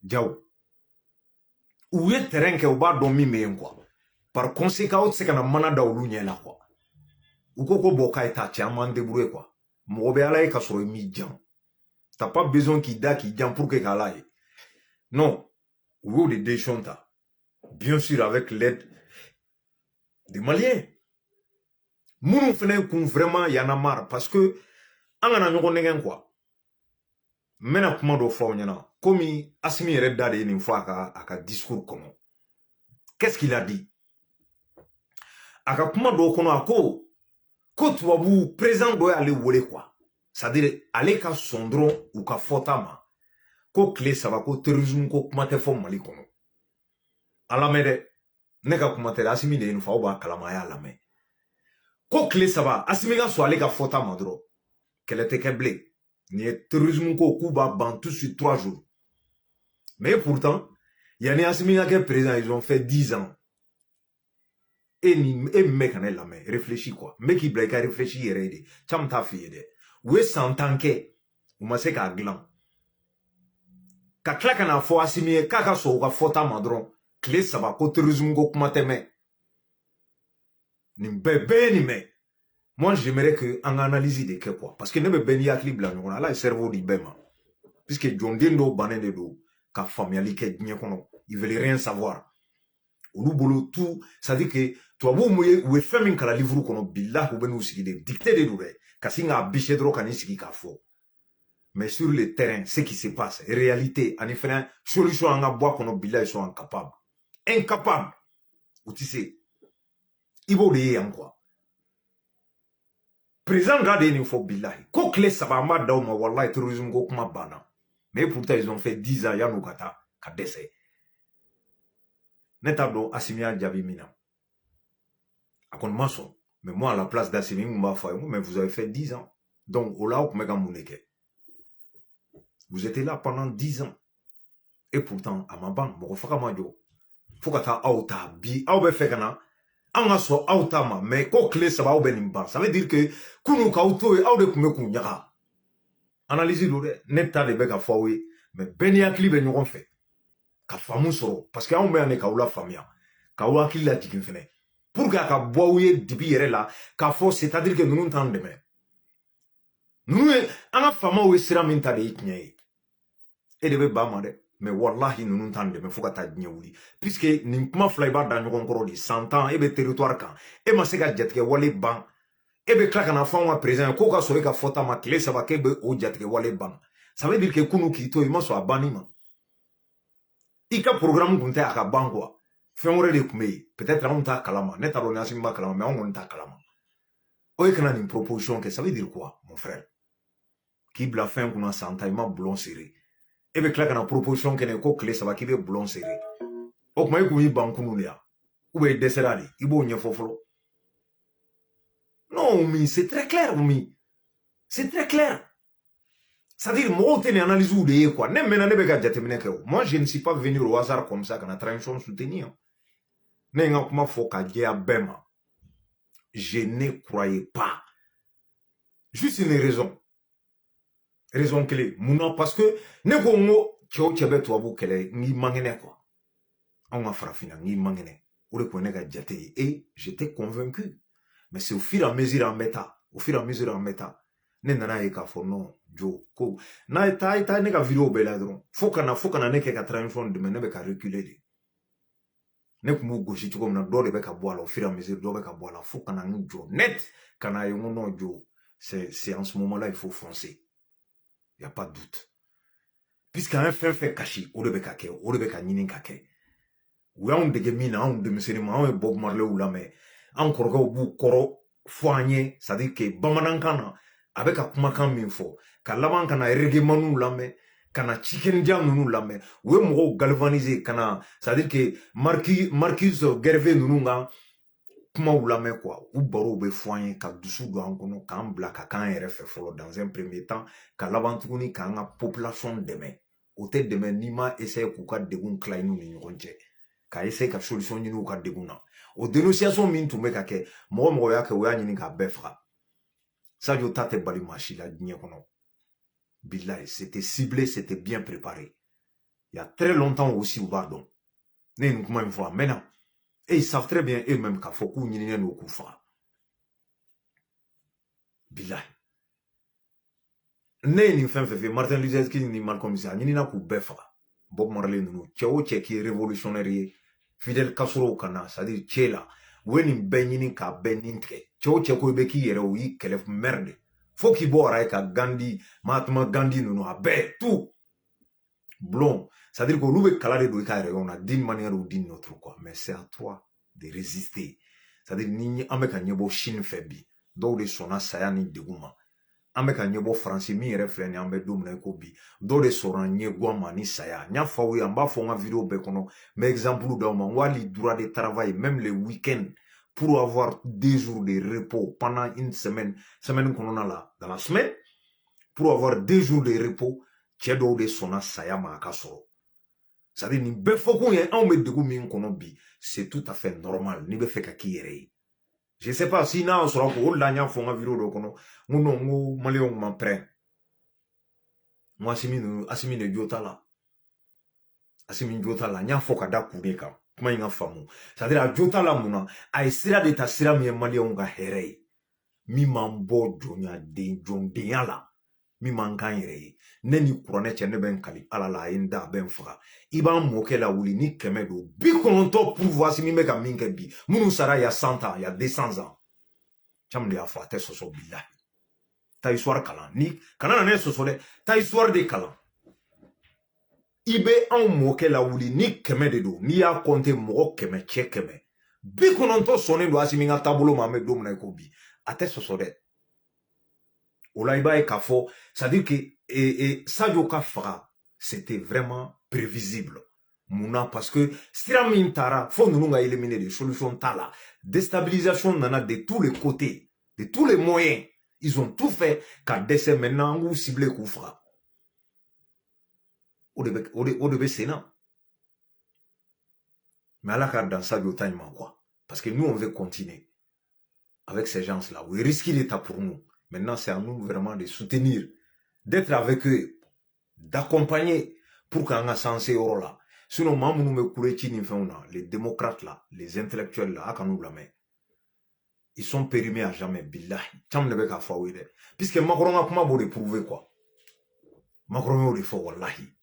jaw ou ye terrain ke ou ba don mi me quoi. Par conséquent o se kana mana da olu ɲɛ la quoi. U ko ko bo ka eta ti an débrouiller quoi. Mɔgɔ bɛ ala ye ka sɔrɔ mi jan. T'as pas besoin qu'il da qui jan pour que kala ye. Non, ou y'o de décision ta. Bien sûr avec l'aide des Maliens. Mounou fene kun vraiment y en a marre parce que an kana ɲɔgɔn nɛgɛn quoi. Mena kuma do fɔ ɲɛna komi Assimi yɛrɛ da de ye nin fɔ a ka discours kɔnɔ. Qu'est-ce qu'il a dit? A ka kuma do kɔnɔ a ko tubabu président dɔ y'ale wele quoi. C'est-à-dire ale ka sɔn dɔrɔn u ka fɔta ma ko tile saba ko terrorisme ko kuma tɛ fɔ Mali kɔnɔ. A lamɛn dɛ ne ka kuma tɛ Assimi de ye nin fɔ aw b'a kalama a y'a lamɛn. Ko tile saba Assimi ka sɔn ale ka fɔta ma dɔrɔn kɛlɛ tɛ kɛ bilen. Ni ye terrorisme ko k'u b'a ban tout sur 3 jours. Mais pourtant yani Assimi ka kɛ président ils ont fait 10 ans. Et mec en est là mais réfléchis quoi. Mec il blague réfléchir yɛrɛ de. Cham ta fi de. Ou est 100 ans kɛ u ma se k'a dilan. Ka tila ka na fɔ Assimi ye k'a ka sɔn u ka fɔta ma dɔrɔn tile saba ko terrorisme ko kuma tɛ mɛn. Nin bɛɛ ye nin mɛn. Moi j'aimerais que en analyse de kɛ quoi parce que ne bɛ bɛɛ ni hakili bila ɲɔgɔn na ala ye cerveau di bɛɛ ma. Puisque jɔnden dɔw bannen de don ka faamuyali kɛ diɲɛ kɔnɔ ils veulent rien savoir. Olu bolo tout ça dit que tubabu u ye fɛn min kala livre kɔnɔ billahi u bɛ n'u sigi de dicté de don dɛ ka sin k'a bêcher dɔrɔn ka n'i sigi k'a fɔ. Mais sur le terrain ce qui se passe réalité ani fɛnɛ solution an ka bɔ a kɔnɔ billahi ils sont incapables u ti se i b'o de ye yan quoi. Président da de ye nin fɔ billahi ko tile saba an b'a d'aw ma wallahi terrorisme ko kuma banna. Mais pourtant ils ont fait 10 ans yan'u ka taa ka dɛsɛ. Ne t'a dɔn Assimi y'a jaabi min na. A kɔni ma sɔn. Mais moi à la place d'Assimi n b'a fɔ a ye mais vous avez fait 10 ans. Donc o la aw tun bɛ ka mun de kɛ? Vous étiez là pendant 10 ans. Et pourtant a ma ban mɔgɔ faga ma jɔ. Fo ka taa aw ta bi aw bɛ fɛ ka na an ka sɔn aw ta ma mais ko tile saba aw bɛ nin ban. Ça veut dire que kunu k'aw to yen aw de tun bɛ k'u ɲaga. Analyse do dɛ ne ta de bɛ ka fɔ aw ye mais bɛɛ ni hakili bɛ ɲɔgɔn fɛ. Ka faamu sɔrɔ parce que anw bɛ yan de k'aw la faamuya k'aw hakili la jigin fɛnɛ pour que a ka bɔ aw ye dibi yɛrɛ la k'a fɔ c'est-à-dire que ninnu t'an dɛmɛ. Ninnu ye an ka faamaw ye sira min ta de ye tiɲɛ ye. E de bɛ ban ma dɛ mais wallahi ninnu t'an dɛmɛ fo ka taa diɲɛ wuli puisque nin kuma fila i b'a da ɲɔgɔn kɔrɔ de 100 ans e bɛ territoire kan e ma se ka jatigɛ wale ban e bɛ tila ka na fɔ anw ka président ye k'o ka sɔrɔ e ka fɔta ma tile saba k'e bɛ o jatigɛ wale ban. Ça veut dire que kunu k'i to i ma sɔn a banni ma. I ka programme kun tɛ a ka ban quoi. Fɛn wɛrɛ de tun bɛ yen peut-être anw t'a kalama ne t'a dɔn ni Assimi b'a kalama mais anw kɔni t'a kalama. O ye kana nin proposition kɛ ça veut dire quoi mon frère? K'i bila fɛn kunna san ta i ma bulon seri. E bɛ tila ka na proposition kɛ ne ko tile saba k'i bɛ bulon seri. O tuma e kun y'i ban kunun de ya? Ou bien i dɛsɛra de i b'o ɲɛfɔ fɔlɔ. Non mais c'est très clair mais c'est très clair. C'est-à-dire mɔgɔw tɛ nin analyse de ye quoi. Ne mɛnna ne bɛ ka jateminɛ kɛ o. Moi je ne suis pas venu au hasard comme ça ka na transition soutenir. Ne ye n ka kuma fɔ ka jɛya bɛɛ ma. Je ne croyais pas. Juste une raison. Raison clé. Munna parce que ne ko n ko cɛ o cɛ bɛ tubabu kɛlɛ n k'i mankɛnɛ quoi. Anw ka farafinna n k'i mankɛnɛ. O de kun ye ne ka jate ye. Et j'étais convaincu. Mais c'est au fur et à mesure en bɛ taa. Au fur et à mesure en bɛ taa. Ne nana ye k'a fɔ non jo ko n'a ye taa ne ka vidéo bɛɛ la dɔrɔn fo ka na ne kɛ ka transition dɛmɛ ne bɛ ka reculer de. Ne kun b'u gosi cogo min na dɔw de bɛ ka bɔ a la au fur et à mesure dɔw bɛ ka bɔ a la fo ka na n jɔ net ka na ye n ko non jo c'est en ce moment là il faut foncer. Il y a pas de doute. Puisqu'an ye fɛn fɛn kasi o de bɛ ka kɛ o de bɛ ka ɲini ka kɛ. U y'anw dege min na anw denmisɛnnin ma anw ye Bob Marley lamɛn anw kɔrɔkɛw b'u kɔrɔ fɔ an ye c'est-à-dire que bamanankan na a bɛ ka kumakan min fɔ ka laban ka na reggaemaniw lamɛn ka na cikɛnija ninnu lamɛn u ye mɔgɔw galvaniser ka na c'est-à-dire que Marcus Garvey ninnu ka kumaw lamɛn quoi u barow bɛ fɔ an ye ka dusu don an kɔnɔ k'an bila ka k'an yɛrɛ fɛ fɔlɔ dans un premier temps ka laban tuguni k'an ka population dɛmɛ o tɛ dɛmɛ n'i ma essayer k'u ka degun tila i n'u ni ɲɔgɔn cɛ ka essayer ka solution ɲini u ka degun na o dénonciation min tun bɛ ka kɛ mɔgɔ mɔgɔ y'a kɛ o y'a ɲini k'a bɛɛ faga. Sadio ta tɛ bali maa si la diɲɛ kɔnɔ. Billahi, c'était ciblé, c'était bien préparé. Il y a très longtemps aussi, u b'a dɔn. Ne nous comment une fois maintenant. Et ils savent très bien eux-mêmes qu'il faut qu'on y ait nos coups forts. Billahi. Ne ni fin fait Martin Luther King ni Malcolm X ni na ku befa Bob Marley nous tchao qui est révolutionnaire Fidel Castro kana c'est-à-dire tchela weni benyini ka benintre tchao ko be ki yere o yi kelef merde faut qu'il boire ka Gandhi Mahatma Gandhi nous a be tout blond c'est-à-dire que nous be kala de do ka on a d'une manière ou d'une autre quoi mais c'est à toi de résister c'est-à-dire ni ameka nyebo Chine febi do de sona saya ni deguma ameka nyebo français mi yere frère ni ambe domna ko bi do de sona nyegwa mani saya nya fawi amba fo nga vidéo be kono mais exemple do ma wali droit de travail même le week-end pour avoir 2 jours de repos pendant une semaine kono na la dans la semaine pour avoir 2 jours de repos tiedo de sona saya ma kasoro ça dit ni be fo ko yen ambe degu mi kono bi c'est tout à fait normal ni be fe ka kiyere. Je sais pas si na sera ko la nya fo nga vidéo do kono ngono ngo maléon ma prêt moi asimi ne jota la nya fo ka da kuneka kuma inga famu ça dire a jota la muna a isira de ta sira mi maléon ga here mi mambo jonya de jonde yala mi mankan yere neni kurane chene ben kali ala la inda ben fra iba moke la wuli ni kemedo bi konto pour voir si mi meka minke bi munu sara ya 100 ans ya 200 ans chamde ya fa te soso billahi ta histoire kalan ni kana na soso de ta histoire de kalan ibe an moke la wuli ni kemedo ni ya compter mo keme che keme bi konto soné do asimi nga tabolo ma me dom na ko bi ate soso de Olaïba et Kafo, ça dit que Sadio Kafra, c'était vraiment prévisible. Mouna, parce que Stiram Tara, faut nous éliminer des solutions tala. Déstabilisation nana de tous les côtés, de tous les moyens. Ils ont tout fait qu'à décès maintenant ou ciblé Koufra. Au début, Sénat. Mais à la dans Sadio Time, quoi. Parce que nous, on veut continuer avec ces gens-là. Oui, risquer l'état pour nous. Maintenant, c'est à nous vraiment de soutenir, d'être avec eux, d'accompagner pour qu'on ait sensé au là. Sinon, les démocrates là, les intellectuels là, ils sont périmés à jamais, billahi. Puisque Macron a comment vous prouver quoi? Macron a dit wallahi.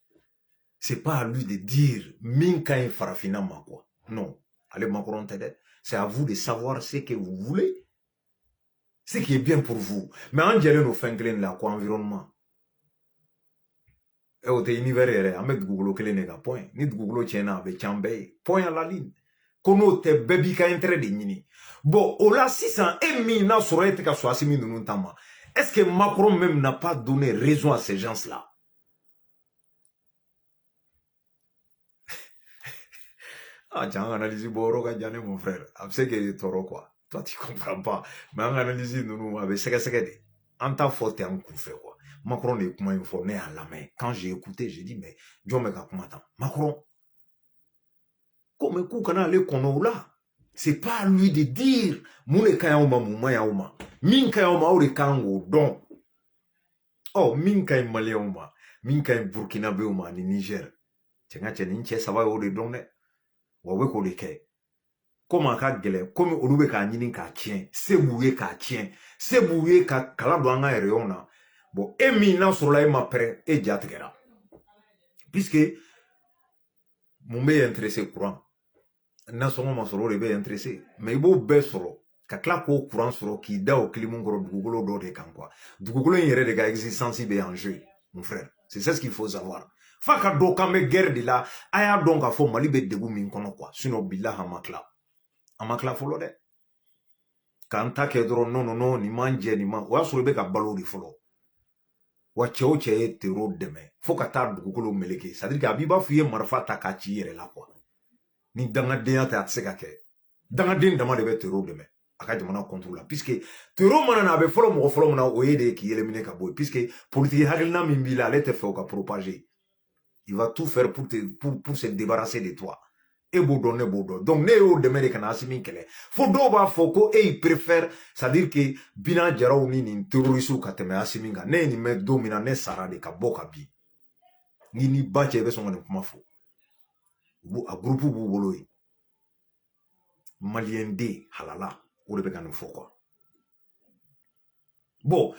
C'est pas à lui de dire minka farafina quoi. Non. Allez Macron t'aide. C'est à vous de savoir ce que vous voulez. Ce qui est bien pour vous. Mais en dirait nos fingres là, quoi, environnement. Et au univers, avec Google, que les nègres, point. Ni Google, tiens, avec Chambay, point à la ligne. Kono te baby ka intérêt de nini. Bon, au là, 600 et 1000 na serait que soit 6000 nous tama. Est-ce que Macron même n'a pas donné raison à ces gens-là? Ah, tiens, analyse Boro, mon frère. C'est que les taureaux, quoi. Toi, tu comprends pas. Mais en analyse, nous, avec ce en ta faute, en coup fait, quoi. Macron est comment informé à la main. Quand j'ai écouté, j'ai dit, mais, John Meka, comment attends? Macron, comme coup, quand on est là, c'est pas à lui de dire, moule kayaoma, mouma yaoma. Min kayaoma, ou le kango, don. Oh, min kay maléoma. Min kay Burkina Beoma, ni Niger. Tiens, tiens, ça va, ou le donne. Wawe ko le kay. Comment ka gele comme olube ka nyini ka tien sebouye ka tien sebouye ka kala do anga ereona bon emi na sur la ma prêt et diategera puisque mon be intéressé courant na so mo soro le be intéressé mais bo be soro ka kla ko courant soro ki da o climat ngoro dugugolo do de kan quoi dugugolo yere de ga existence be en jeu mon frère c'est ça ce qu'il faut savoir faka do kame guerre de là aya donc a fo mali be degu min kono quoi sinon billah amakla amakla folo de kanta ke dro non ni manje ni man wa so be ka balo di folo wa cheo che tero deme fo ka ta dugukolo meleke ça dire que abiba fuye marfa ta ka ci yere la quoi ni danga de ta tseka ke danga den dama de be tero deme aka jamana contrôle puisque tero mana na be folo mo folo na o yede ki éliminer ka boy puisque politique hagelna mimbila ale te fait ka propager il va tout faire pour se débarrasser de toi. Et boudon. Donc, néo de Médicane Asimin Kele. Faut doba foko et il préfère, c'est-à-dire que Bina Jaraouni ni terroriste ou kateme Asiminga, ne ni me domina ne sara de kaboka bi. Ni bache be son kuma fo. a groupe b'u bolo ye malien den halala o de bɛ ka nin fɔ quoi bon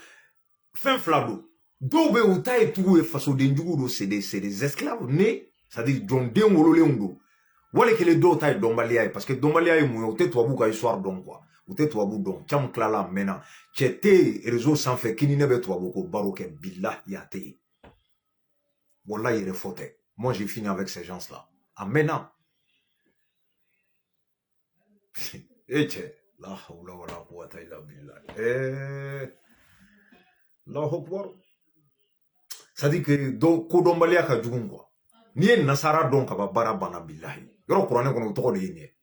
fɛn fila don dɔw bɛ u ta ye tugu ye fasoden jugu don c'est des esclaves nés c'est-à-dire jɔnden wololenw don wali kelen dɔw ta ye dɔnbaliya ye parce que dɔnbaliya ye mun ye u tɛ tubabu ka histoire dɔn quoi u tɛ tubabu dɔn caman tilala a mɛnna cɛ tɛ réseau sanfɛ k'i ni ne bɛ tubabu ko baro kɛ bilahi a tɛ yen wallahi yɛrɛ fɔ tɛ moi j'ai fini avec ces gens là a mɛnna e cɛ la hawla wala quwwata illa billah Allahu akbar c'est-à-dire que ko dɔnbaliya ka jugu quoi n'i ye nasara dɔn ka ban baara banna bilahi yɔrɔ kuranɛ kɔnɔ o tɔgɔ de ye nin ye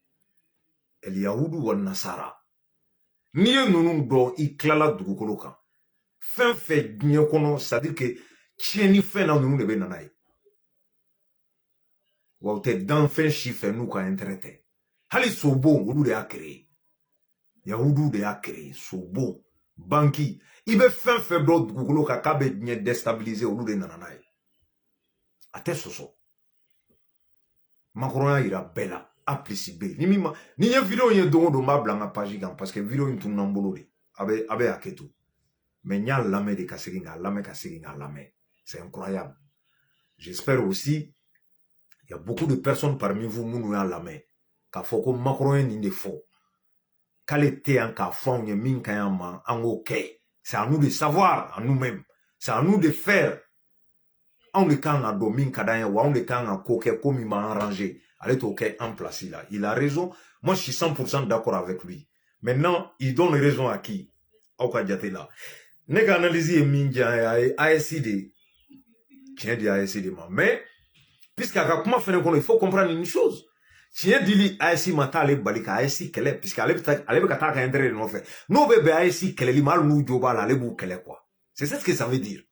Eliyahudu wa nasara n'i ye ninnu dɔn i tilala dugukolo kan fɛn fɛn diɲɛ kɔnɔ c'est-à-dire que tiɲɛni fɛn na ninnu de bɛ nana ye wa u tɛ dan fɛn si fɛ n'u ka intérêt tɛ hali sobon olu de y'a créé Yahudu de y'a créé sobon banki i bɛ fɛn fɛn dɔn dugukolo kan k'a bɛ diɲɛ déstabiliser olu de nana n'a ye a tɛ sɔsɔ Macron y'a yira bɛɛ la A plus B ni ye vidéo ye don o don n b'a bila n ka page kan parce que vidéo in tununa n bolo de a bɛ hakɛ to mais n y'a lamɛn de ka segin k'a lamɛn ka segin k'a lamɛn c'est incroyable j'espère aussi il y a beaucoup de personnes parmi vous minnu y'a lamɛn k'a fɔ ko Macron ye nin de fɔ k'ale tɛ yan k'a fɔ anw ye min ka ɲi an ma an k'o kɛ c'est à nous de savoir à nous-mêmes c'est à nous de faire anw de kan ka dɔn min ka d'an ye wa anw de kan ka ko kɛ ko min b'an arranger allez toquer en place là. Il a raison. Moi, je suis 100% d'accord avec lui. Maintenant, il donne raison à qui? Au Kadjate là. N'est qu'analyser Mindia ASID. Tiens, dit ASID. Mais, puisqu'à comment faire il faut comprendre une chose. Tiens, dit ASI mata ale balika ASI kele, puisqu'elle est kataka intérêt de nous faire. Nous, bébé ASI kele, li mal nous jobal, ale bou kele quoi. C'est ça ce que ça veut dire.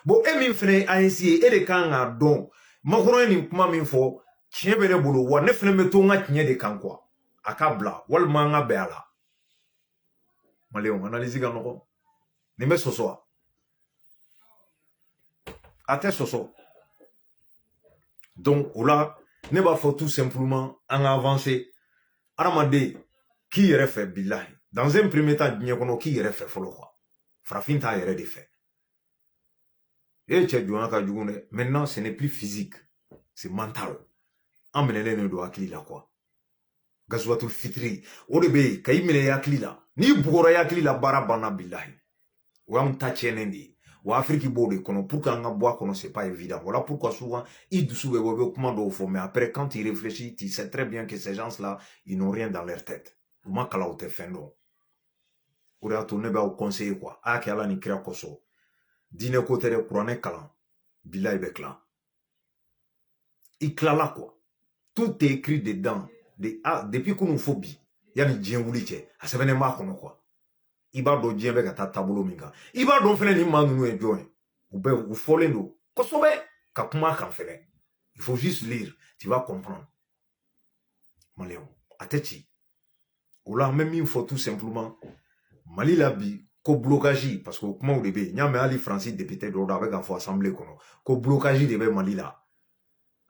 Bon, et min fene ASI, et les kan a don. Macron ni kuma min fo. Tiens bene bolo wa ne fene meto nga tiens de kan quoi akabla wal manga be ala maléon analyse ga noko ne me soso ate soso donc oula ne ba faut tout simplement en avancer aramade qui yere fait billahi dans un premier temps digne kono qui yere fait folo quoi frafin ta yere de fait et tche douan ka jugune maintenant ce n'est plus physique c'est mental amene ne do akili la quoi gazwatul fitri o de be kay mine yakili la ni bugora yakili la bara bana billahi wa mta chenendi wa afriki bode kono pour qu'anga bois kono c'est pas évident voilà pourquoi souvent ils dessous be comment do faut mais après quand il réfléchit il sait très bien que ces gens là ils n'ont rien dans leur tête ou makala o te fendo o da to ne ba au conseiller quoi a kala ni kira koso dine côté de qur'an kalan billahi be klan iklala quoi. Tout est écrit dedans. Depuis qu'on nous phobie, il y a des gens qui a se vené ma kono quoi. Iba do djien be kata tabolo minga. Iba do fene ni manu nous enjoy. Ou folendo. Kosobe ka kuma kan fene. Il faut juste lire, tu vas comprendre. Maléon, ateti. Oula même il faut tout simplement Mali la bi ko blocage parce que comment au début, nyame ali Francis député d'ordre avec un fo assemblée kono. Ko blocage de Mali là.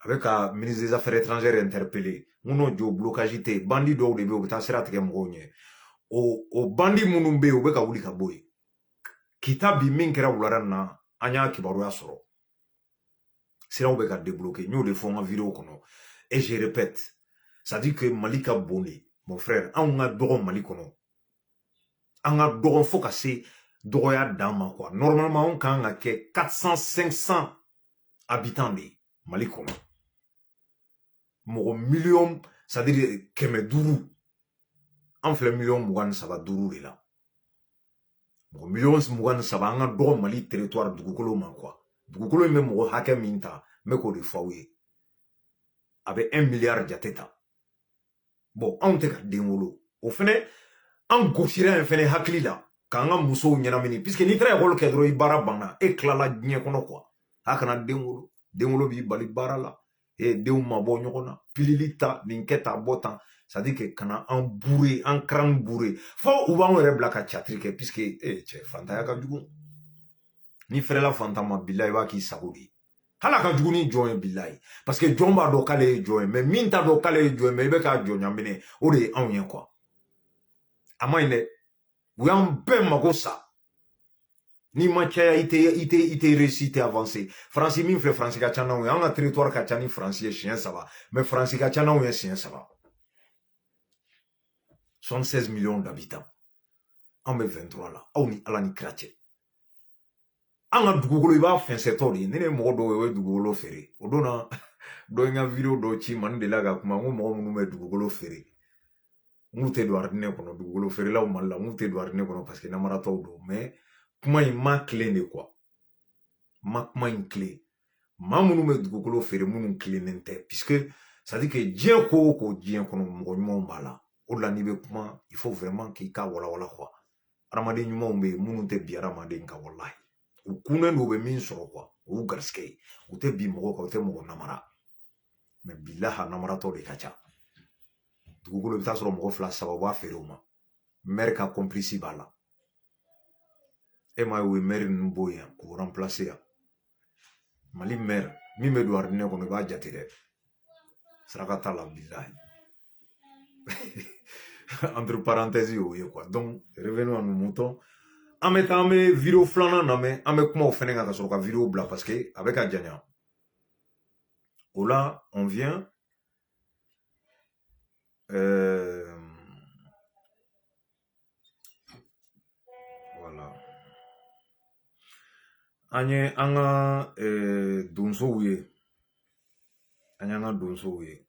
Avec un ministre des Affaires étrangères interpellé, nous jo blocage té bandi do de be ta sera teke mgonye o bandi munumbe o be ka wuli ka boy kitabi min kera wulara na anya kibaru ya soro sera o be ka débloquer nous le font en vidéo kono et je répète ça dit que Malika Boné mon frère on a dogon Mali kono on a dogon fo ka se dogoya dama quoi normalement on kan a ke 400-500 habitants de Mali kono mon million, c'est-à-dire que mes dourou, en fait million mougan ça va dourou là. Mon million mougan ça va en droit Mali territoire du Goukolo man quoi. Du Goukolo même mon hakem minta, mais qu'on le faouye. Avec 1 milliard jateta. Bon, on te garde démolo. Au final, en gauchira un fene hakli là. Quand on mousso nyanamini, puisque ni très rôle kedro ibara bana, éclala dîner kono quoi. Hakana démolo. Démolo bi bali bara là. Et de ma bo nyokona pililita ninketa botan ça dit que kana en bourré en cran bourré faut ou on rebla ka chatrike puisque che fanta ya ka dugu ni frère la fanta ma billahi wa ki sagoudi hala ka jugu ni jɔn ye bilahi parce que jɔn b'a dɔn k'ale ye jɔn ye mais min t'a dɔn k'ale ye jɔn ye mais i bɛ k'a jɔ ɲamine o de ye anw ye quoi a ma ɲi dɛ u y'an bɛɛ mago sa ni ma caya i tɛ réussi i tɛ avancé faransi min filɛ faransi ka ca n'anw ye an ka territoire ka ca ni faransi ye siɲɛ 3 mais faransi ka ca n'anw ye siɲɛ 3 76 millions d'habitants an bɛ 23 la aw ni ala ni kira cɛ an ka dugukolo i b'a fɛnsɛtɔ de ye ne ni mɔgɔ dɔw ye o ye dugukolo feere o don na dɔ in ka video dɔ ci ma n delila ka kuma n ko mɔgɔ minnu bɛ dugukolo feere n k'u tɛ don aridinɛ kɔnɔ dugukolo feerelaw mali la n k'u tɛ don aridinɛ kɔnɔ parce que namaratɔw don mais kuma in ma tilen de quoi ma kuma in tilen maa minnu bɛ dugukolo feere minnu tilennen tɛ puisque ça dit que diɲɛ ko o ko diɲɛ kɔnɔ mɔgɔ ɲumanw b'a la o de la n'i bɛ kuma il faut vraiment k'i ka walawala quoi adamaden ɲumanw bɛ yen minnu tɛ bi adamaden kan walahi u kunnen don u bɛ min sɔrɔ quoi o y'u garisɛgɛ ye u tɛ bi mɔgɔ kan u tɛ mɔgɔ namara mais bilahi namaratɔ de ka ca dugukolo i bɛ taa sɔrɔ mɔgɔ 2 3 b'a feere o ma maire ka complice b'a la e ma ye u ye maire ninnu bɔ yan k'u remplacer yan mali maire min bɛ don aridinɛ kɔnɔ i b'a jate dɛ saraka t'a la bilahi entre parenthèses y'o ye quoi donc revenons à nos moutons an bɛ taa an bɛ vidéo 2nan lamɛn an bɛ kuma o fɛnɛ kan ka sɔrɔ ka vidéo bila parce que a bɛ ka janya o la on vient voilà an ye an ka donsow ye an y'an ka donsow ye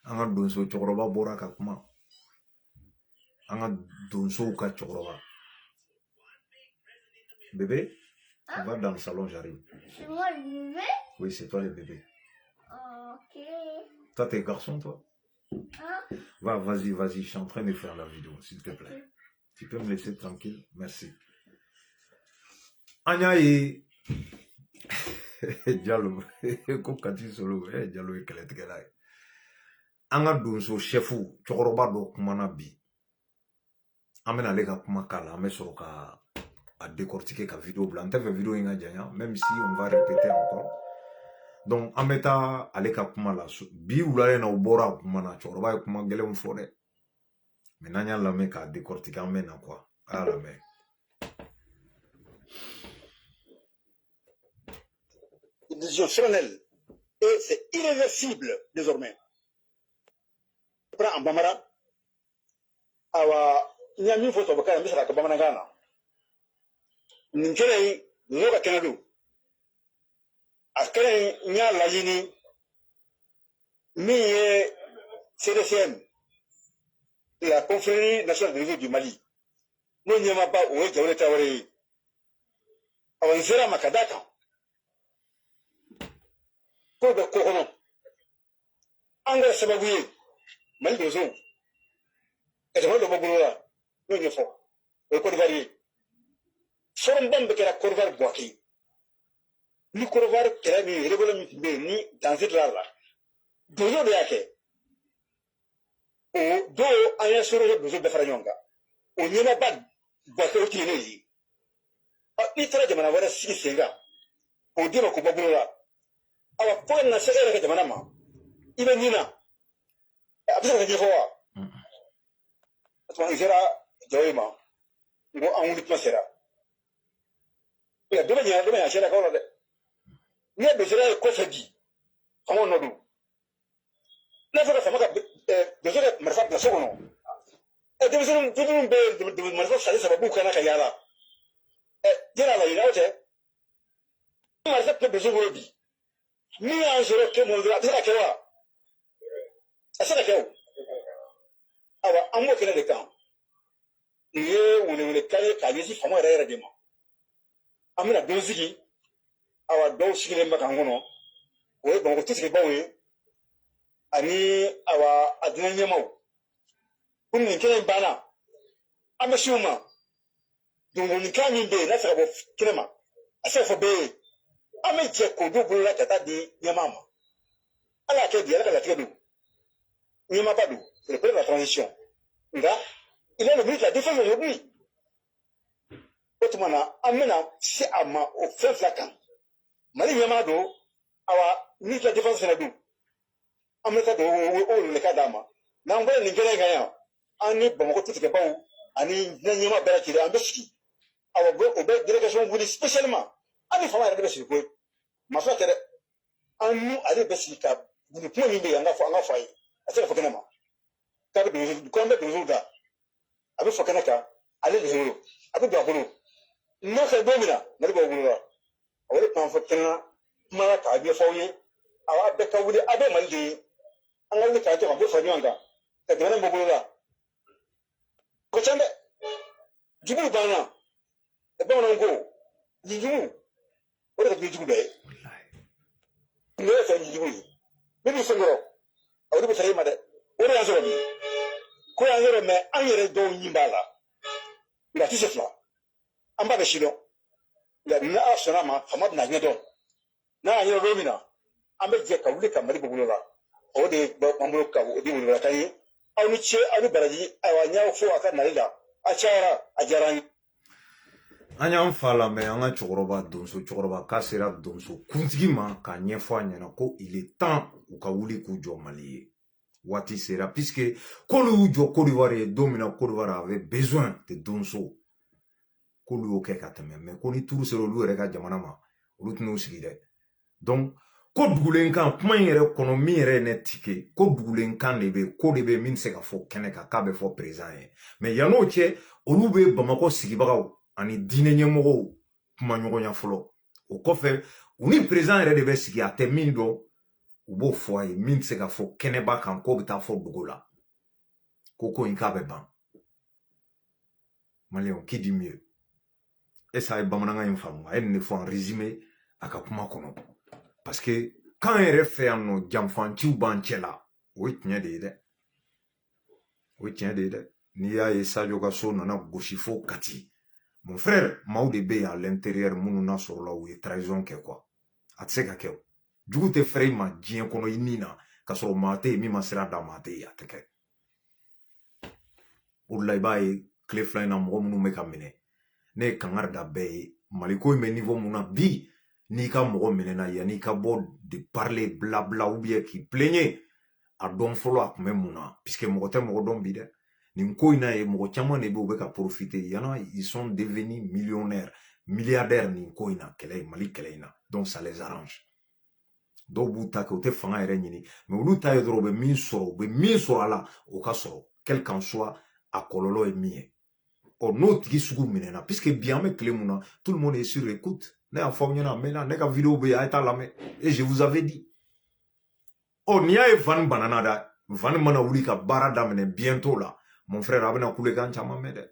an ka donso cɛkɔrɔba bɔra ka kuma an ka donsow ka cɛkɔrɔba bébé on va dans le salon j'arrive
C'est moi le bébé?
oui c'est toi le bébé
Ok.
toi t'es garçon toi
Hein?
vas-y je suis en train de faire la vidéo s'il te plaît tu peux me laisser tranquille merci an y'a ye Diallo ko Kati Solo Diallo ye kɛlɛtigɛla ye an ka donso chɛfu cɛkɔrɔba dɔ kumana bi an bɛna ale ka kuma k'a la an bɛ sɔrɔ ka a décortiquer ka vidéo bila an tɛ fɛ vidéo in ka janya même si on va répéter encore donc an bɛ taa ale ka kuma la bi wulalen na u bɔra a kuma na cɛkɔrɔba ye kuma gɛlɛnw fɔ dɛ mais n'an y'a lamɛn k'a décortiquer an bɛ na quoi a y'a lamɛn
décision solennelle et c'est irréversible désormais. Prends en Bamara, awa nyami foto bakara misra ka Bamana Ghana. Ninkele ngoka Canada. Akere nya lajini mi CDCM la confrérie nationale de revue du Mali. Mo nyama ba o jawle tawari. Awa nzera makadaka. Ko be ko kono anga sababu ye mali dozo e to do bogula no nyefo e ko divari soron bombe kera korvar boaki ni korvar kera ni rebolo mi ni danzit la dozo de yake o do aya soro dozo be fara nyonga o nyema bad boaki o tine yi ni tara jamana wara sigi senga o dima ko bogula awa ko na segere ke jamana ma ibe nina abisa ke fowa atwa izera joyima ngo anwuli pasera ya do nya shera ko de ne be sera ko fadi amo no do na sera sama ka be sera marfa na sokono de sera tudun be de marfa sare sababu kana ka yala jera la ina ote marfa ke be sera bi ni an sɔrɔ ke mɔdura a tɛ se ka kɛ wa a se ka kɛ o awa an b'o kɛnɛ de kan nin ye welewelekan ye k'a ɲɛsin faama yɛrɛ de ma an bɛna don sigi awa dɔw sigilen bɛ k'an kɔnɔ o ye bamakɔ tisigibaw ye ani awa a diinɛ ɲɛmaw ko nin kɛnɛ in banna an bɛ s'u ma dongonikan min bɛ yen n'a fɛ ka bɔ kɛnɛ ma a se ka fɔ bɛɛ ye an bɛ jɛ k'o don bolola ka taa di ɲɛmaa ma ala y'a kɛ bi ala ka latigɛ don ɲɛmaaba don c'est le président de la transition nka il est le ministre de la défense aujourd'hui o tuma na an bɛna se a ma o fɛn fila kan mali ɲɛmaa don awa ministre de la défense fana don an bɛ taa don o le ka d'a ma n'an bɔra nin kɛnɛ kan yan an ni bamakɔ tigɛbaw ani diinɛ ɲɛmaa bɛɛ lajɛlen an bɛ sigi awa o bɛ délégation wuli spécialement an ni fama yɛrɛ de bɛ sigi koyi mafa tɛ dɛ an n'u ale bɛ sigi ka nin kuma min bɛ yen an ka fɔ a ye a tɛ se ka fɔ kɛnɛ ma k'a bɛ donso k'an bɛ donso da a bɛ fɔ kɛnɛ kan ale de wolo a bɛ don a bolo n'o kɛ don min na mali b'o wolo la o de kan fɔ kɛnɛ na kuma na k'a ɲɛfɔ aw ye aw bɛɛ ka wuli aw bɛ mali de ye an ka wuli k'a jɔ ka bɔ fara ɲɔgɔn kan ka jamana bɔ bolo la ko ca dɛ juguw banna bamananw ko yijugu o de ka jugu bɛɛ ye ne yɛrɛ fɛ yijugu ye ne b'i fɛn kɔrɔ aw de bɛ fara i ma dɛ o de y'an sɔrɔ bi ko y'an sɔrɔ mɛ an yɛrɛ dɔw ɲin b'a la nka a tɛ se fila an b'a bɛ si dɔn nka ni ala sɔnna a ma fama bɛna ɲɛ dɔn n'a y'a ɲɛ dɔn min na an bɛ jɛ ka wuli ka mali bɔ bolo la o de b'an bolo ka o di wulibarakan ye aw ni ce aw ni baraji ayiwa n y'a fɔ a ka nali la a cayara a diyara an ye.
an y'an fa lamɛn an ka cɛkɔrɔba donso cɛkɔrɔba k'a sera donso kuntigi ma k'a ɲɛfɔ a ɲɛna ko il est temps u ka wuli k'u jɔ mali ye waati sera puisque k'olu y'u jɔ Côte d'Ivoire ye don min na Côte d'Ivoire avait besoin de donso k'olu y'o kɛ ka tɛmɛ mais ko ni turu sera olu yɛrɛ ka jamana ma olu tɛn'u sigi dɛ donc ko dugulenkan kuma in yɛrɛ kɔnɔ min yɛrɛ ye ne tike ko dugulenkan de bɛ ko de bɛ min tɛ se ka fɔ kɛnɛ kan k'a bɛ fɔ président ye mais yan'o cɛ olu bɛ Bamakɔ sigibagaw ani diinɛ ɲɛmɔgɔw kuma ɲɔgɔnya fɔlɔ o kɔfɛ u ni président yɛrɛ de bɛ sigi a tɛ min dɔn u b'o fɔ a ye min tɛ se ka fɔ kɛnɛba kan k'o bɛ taa fɔ dugu la ko in k'a bɛ ban maliyɛnw qui dit mieux esa ye bamanankan in faamu a ye nin de fɔ en résumé a ka kuma kɔnɔ parce que k'an yɛrɛ fɛ yan nɔ janfanciw b'an cɛ la o ye tiɲɛ de ye dɛ o ye tiɲɛ de ye dɛ n'i y'a ye Sadio ka so nana gosi fo Kati mon frère maaw de bɛ yen à l'intérieur minnu n'a sɔrɔla u ye trahison kɛ quoi a tɛ se ka kɛ o jugu tɛ fɛrɛ i ma diɲɛ kɔnɔ i ni na ka sɔrɔ maa tɛ yen min ma sira d'a ma a tɛ yen a tɛ kɛ o de la i b'a ye tile fila in na mɔgɔ minnu bɛ ka minɛ ne ye kangari da bɛɛ ye maliko in bɛ niveau mun na bi n'i ka mɔgɔ minɛna yanni i ka bɔ de parler blabla ou bien k'i plaigner a dɔn fɔlɔ a tun bɛ mun na puisque mɔgɔ tɛ mɔgɔ dɔn bi dɛ nin ko in na ye mɔgɔ caman de bɛ u bɛ ka profiter yana ils sont devenus millionnaires milliardaires nin ko in na kɛlɛ Mali kɛlɛ in na donc ça les arrange dɔw b'u ta kɛ u tɛ fanga yɛrɛ ɲini mais olu ta ye dɔrɔn u bɛ min sɔrɔ a la o ka sɔrɔ quel qu'en soit a kɔlɔlɔ ye min ye ɔ n'o tigi sugu minɛna puisque bi an bɛ tile mun na tout le monde est sur écoute ne y'a fɔ aw ɲɛna maintenant ne ka vidéo bɛ yen a ye taa lamɛn et je vous avais dit ɔ n'i y'a ye Van banana dɛ Van mana wuli ka baara daminɛ bientôt la mon frère a bɛna kulekan caman mɛn dɛ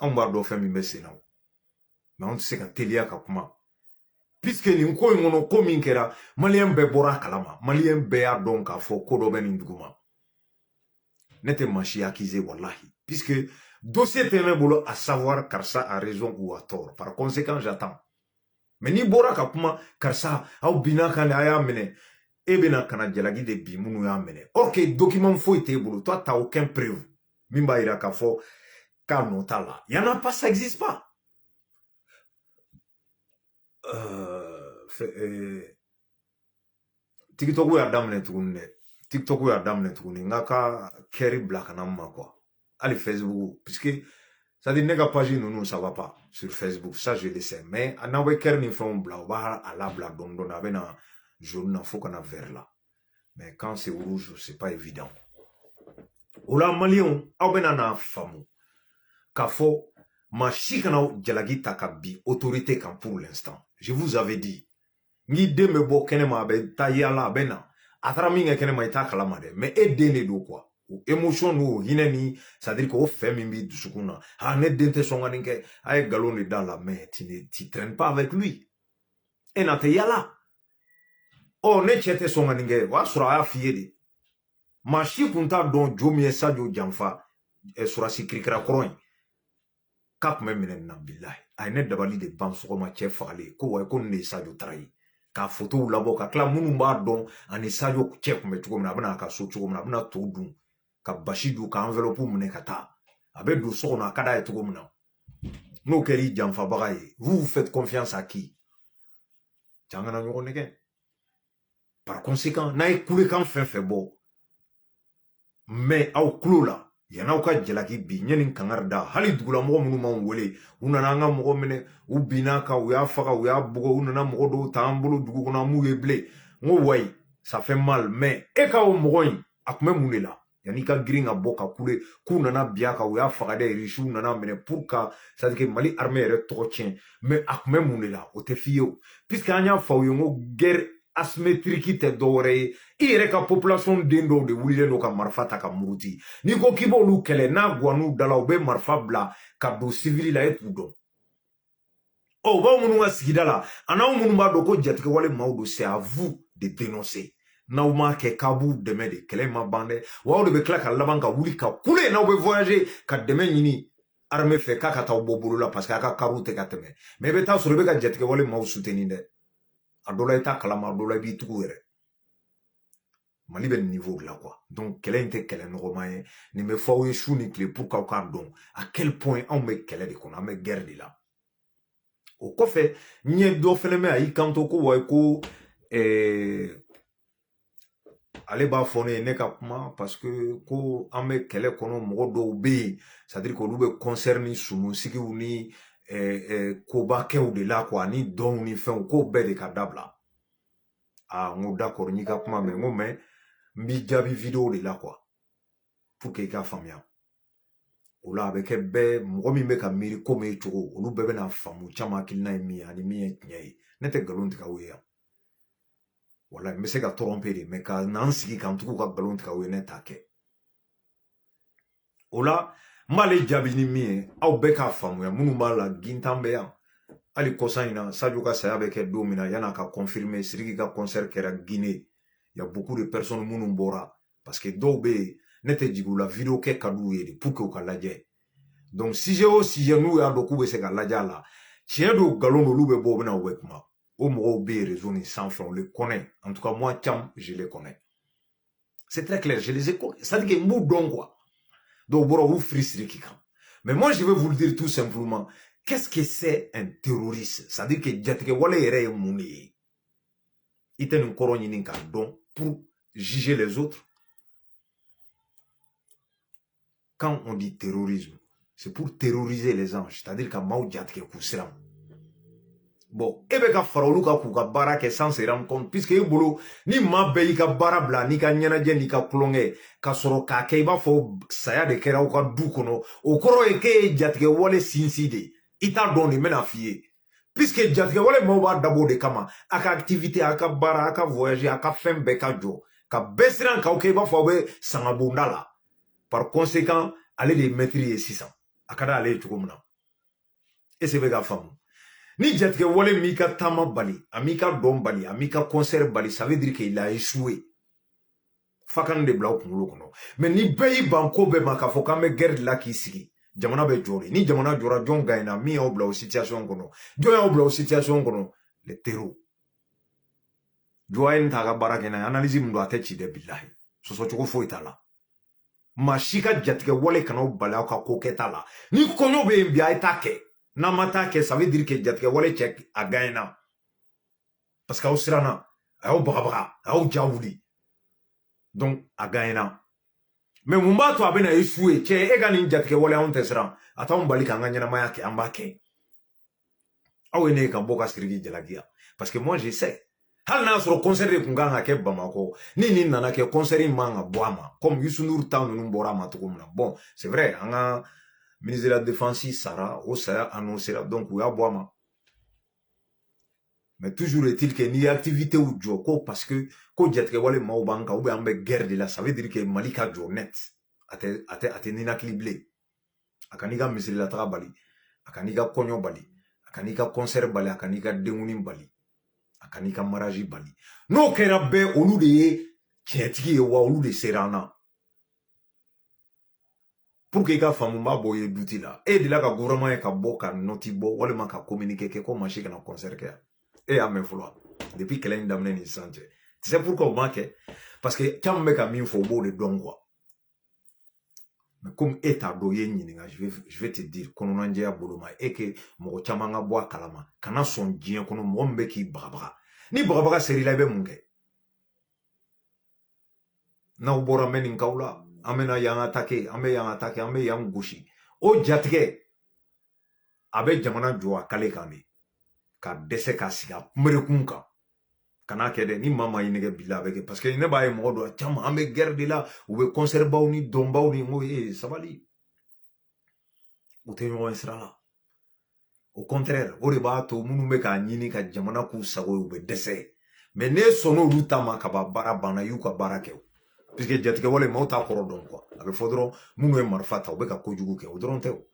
anw b'a dɔn fɛn min bɛ sen na mais anw tɛ se ka teliya ka kuma puisque nin ko in kɔnɔ ko min kɛra maliyɛn bɛɛ bɔra a kalama maliyɛn bɛɛ y'a dɔn k'a fɔ ko dɔ bɛ nin dugu ma ne tɛ maa si accuser wallahi puisque dossier tɛ ne bolo à savoir karisa a raison ou a tort par conséquent j'attends mais n'i bɔra ka kuma karisa aw binna kan de a y'a minɛ e bɛna ka na jalaki de bi minnu y'a minɛ or que document foyi t'e bolo toi t'as aucun preuve min b'a yira k'a fɔ k'a nɔ t'a la y en a pas ça existe pas TikTok y'a daminɛ tuguni dɛ TikTok y'a daminɛ tuguni n ka ka kɛri bila ka na ma quoi hali Facebook puisque ça dit ne ka page ninnu ça va pas sur Facebook ça je le sais mais n'aw bɛ kɛri ni fɛnw bila u b'a a labila dɔɔni dɔɔni a bɛ na jaune na fo ka na vert la mais quand c'est rouge c'est pas évident o la maliyɛnw aw bɛna n'a faamu k'a fɔ maa si kana jalaki ta ka bin autorité kan pour l'instant je vous avais dit n'i den bɛ bɔ kɛnɛma a bɛ taa yala a bɛ na a taara min kɛ kɛnɛma i t'a kalama dɛ mais e den de don quoi o émotion n'o hinɛ ni c'est à dire que o fɛ min b'i dusukun na ah ne den tɛ sɔn ka nin kɛ a ye galon de da la mais tu traînes pas avec lui e na tɛ yala ɔ ne cɛ tɛ sɔn ka nin kɛ o y'a sɔrɔ a y'a f'i ye de maa si tun t'a dɔn jo min ye Sadio janfa surasi kirikira kɔrɔ in k'a tun bɛ minɛ nin na bilahi a ye ne dabali de ban sɔgɔma cɛ fagalen ko wa ko nin de ye Sadio Tara ye k'a photow labɔ ka tila minnu b'a dɔn ani Sadio cɛ tun bɛ cogo min na a bɛna a ka so cogo min na a bɛna to dun ka basi dun ka enveloppe minɛ ka taa a bɛ don so kɔnɔ a ka d'a ye cogo min na n'o kɛra i janfabaga ye vous faites confiance à qui Jangana ɲɔgɔn nɛgɛ. Par conséquent, n'a ye kulekan fɛn fɛn bɔ, mais aw kulo la, yan'aw ka jalaki bi ɲɛni kangari da hali dugulamɔgɔ minnu m'anw wele u nana an ka mɔgɔ minɛ u binna kan u y'a faga u y'a bugɔ u nana mɔgɔ dɔw ta an bolo dugu kɔnɔ an m'u ye bilen n ko wayi ça fait mal mais e ka o mɔgɔ in a tun bɛ mun de la yan'i ka girin ka bɔ ka kule k'u nana bi a kan u y'a faga dɛ riches nana minɛ pour ka c'est à dire que Mali armée yɛrɛ tɔgɔ tiɲɛ mais a tun bɛ mun de la o tɛ f'i ye o puisque an y'a fɔ aw ye n ko guerre asymétrique tɛ dɔwɛrɛ ye i yɛrɛ ka population den dɔw de wulilen don ka marifa ta ka muruti n'i ko k'i b'olu kɛlɛ n'a guwanu dala u bɛ marifa bila ka don civil la e t'u dɔn o b'aw minnu ka sigida la a n'aw minnu b'a dɔn ko jatigɛwale maaw don c'est à vous de dénoncer n'aw m'a kɛ k'a b'u dɛmɛ de kɛlɛ ma ban dɛ wa aw de bɛ tila ka laban ka wuli ka kule n'aw bɛ voyager ka dɛmɛ ɲini armée fɛ k'a ka taa bɔ bolo la parce que a ka kariw tɛ ka tɛmɛ mais i bɛ taa sɔrɔ i bɛ ka jatigɛwale maaw soutenir dɛ a dɔ la i t'a kalama a dɔ la i b'i tugu yɛrɛ Mali bɛ nin niveau de la quoi donc kɛlɛ in tɛ kɛlɛ nɔgɔman ye nin bɛ fɔ aw ye su ni tile pour k'aw k'a dɔn à quel point anw bɛ kɛlɛ de kɔnɔ an bɛ guerre de la o kɔfɛ n ye dɔ fɛnɛ mɛn a y'i kanto ko wa ko ale b'a fɔ ne ye ne ka kuma parce que ko an bɛ kɛlɛ kɔnɔ mɔgɔ dɔw bɛ yen c'est à dire qu'olu bɛ concert ni sumunsigiw ni kobakɛw de la quoi ni dɔnw ni fɛnw ko bɛɛ de ka dabila n ko d'accord n y'i ka kuma mɛn n ko mais n b'i jaabi vidéo de la quoi pour que i k'a faamuya o la a bɛ kɛ bɛɛ mɔgɔ min bɛ ka miiri komi e cogo olu bɛɛ bɛna faamu caman hakilina ye min ye ani min ye tiɲɛ ye ne tɛ nkalon tigɛ aw ye yan wala n bɛ se ka tromper de mais ka n'an sigi k'an tugu ka nkalon tigɛ aw ye ne t'a kɛ o la n b'ale jaabi ni min ye aw bɛɛ k'a faamuya minnu b'a la gintan bɛ yan hali kɔsan in na Sadio ka saya bɛ kɛ don min na yan'a ka confirmer Sidiki ka concert kɛra Guinée il y a beaucoup de personnes minnu bɔra parce que dɔw bɛ yen ne tɛ jigin u la vidéo kɛ ka d'u ye de pour que u ka lajɛ donc sujet o sujet n'u y'a dɔn k'u bɛ se ka lajɛ a la tiɲɛ don nkalon don olu bɛ bɔ u bɛ na u bɛ kuma o mɔgɔw bɛ yen réseau ni sanfɛ on les connaît en tout cas moi Thiam je les connais c'est très clair je les ai connus c'est à dire que n b'u dɔn quoi dɔw bɔra u firi Sidiki kan mais moi je vais vous le dire tout simplement qu'est-ce que c'est un terroriste c'est à dire que jatigɛwale yɛrɛ ye mun de ye i tɛ nin kɔrɔ ɲini k'a dɔn pour juger les autres. Quand on dit terrorisme, c'est pour terroriser les anges, c'est-à-dire que maaw jatigɛ k'u siran. Bon, e bɛ ka fara olu kan k'u ka baara kɛ sans se rendre compte puisque e bolo ni maa bɛɛ y'i ka baara bila n'i ka ɲɛnajɛ n'i ka kulonkɛ ka sɔrɔ k'a kɛ i b'a fɔ saya de kɛra aw ka du kɔnɔ o kɔrɔ ye k'e ye jatigɛwale sinsin de i t'a dɔn de n bɛna f'i ye puisque jatigɛwale maaw b'a dabɔ de kama a ka activité a ka baara a ka voyager a ka fɛn bɛɛ ka jɔ ka bɛɛ siran k'aw kɛ i b'a fɔ aw bɛ sangabonda la par conséquent ale de ye maître ye sisan a ka d'ale ye cogo min na est-ce que bɛ ka faamu ni jatigɛwale m'i ka taama bali a m'i ka dɔn bali a m'i ka concert bali ça veut dire qu'il a échoué fa kan de bila aw kunkolo kɔnɔ mais ni bɛɛ y'i ban ko bɛɛ ma k'a fɔ k'an bɛ guerre de la k'i sigi jamana bɛ jɔ de ni jamana jɔra jɔn gagnera min y'aw bila o situation kɔnɔ jɔn y'aw bila o situation kɔnɔ les terreaux jɔ ye n t'a ka baara kɛ n'a ye analyse min don a tɛ ci dɛ bilahi sɔsɔcogo foyi t'a la maa si ka jatigɛwale kana aw bali aw ka ko kɛta la ni kɔɲɔ bɛ yen bi a ye t'a kɛ n'a ma taa kɛ ça veut dire que jatigɛwale cɛ a gagnera parce que aw siranna a y'aw bagabaga a y'aw ja wuli donc a gagnera mais mun b'a to a bɛna échouer cɛ e ka nin jatigɛwale anw tɛ siran a t'anw bali k'an ka ɲɛnamaya kɛ an b'a kɛ aw ye ne ye ka bɔ ka Sidiki jalakiya parce que moi je sais hali n'a y'a sɔrɔ concert de tun kan ka kɛ Bamakɔ ni nin nana kɛ concert in man ka bɔ a ma comme Youssou Ndour ta ninnu bɔra a ma cogo min na bon c'est vrai an ka ministre de la défense sara o saya annoncé donc u y'a bɔ a ma mais toujours est-il que ni activité ou jɔ ko parce que ko jatigɛwale maaw b'an kan ou bien an bɛ guerre de la ça veut dire que Mali ka jɔ net a tɛ ninakili bilen a ka n'i ka misirilataga bali a ka n'i ka kɔɲɔ bali a ka n'i ka concert bali a ka n'i ka denkundi bali a ka n'i ka mariage bali n'o kɛra bɛɛ olu de ye tiɲɛtigi ye wa olu de sera an na pour que i ka faamu n b'a bɔ ye duti la e delila ka gouvernement ye ka bɔ ka noti bɔ walima ka communiqué kɛ ko maa si kana concert kɛ e y'a mɛn fɔlɔ depuis kɛlɛ in daminɛ ni sisan cɛ tu sais pourquoi o m'a kɛ parce que caman bɛ ka min fɔ o b'o de dɔn quoi mais comme e t'a dɔn i ye ɲininka je vais te dire kɔnɔnajɛya bolo ma e que mɔgɔ caman ka bɔ a kalama kana sɔn diɲɛ kɔnɔ mɔgɔ min bɛ k'i bagabaga ni bagabaga seri la be mun kɛ n'aw bɔra mɛ nin kaw la an bɛna yan attaquer an bɛ yan attaquer an bɛ yan gosi o jatigɛ a bɛ jamana jɔ a kale kan de ka dɛsɛ ka sigi a kunberekun kan kana kɛ dɛ ni maa ma ɲinɛgɛ bila a bɛ kɛ parce que ne b'a ye mɔgɔ dɔ caman an bɛ guerre de la u bɛ concert baw ni dɔnbaw ni ngo sabali u tɛ ɲɔgɔn sira la au contraire o de b'a to minnu bɛ k'a ɲini ka jamana k'u sago ye u bɛ dɛsɛ mais ne sɔnna olu ta ma ka ban baara banna y'u ka baara kɛ parce que jatigɛ wale maaw t'a kɔrɔ dɔn quoi a bɛ fɔ dɔrɔn minnu ye marifa ta u bɛ ka kojugu kɛ o dɔrɔn tɛ o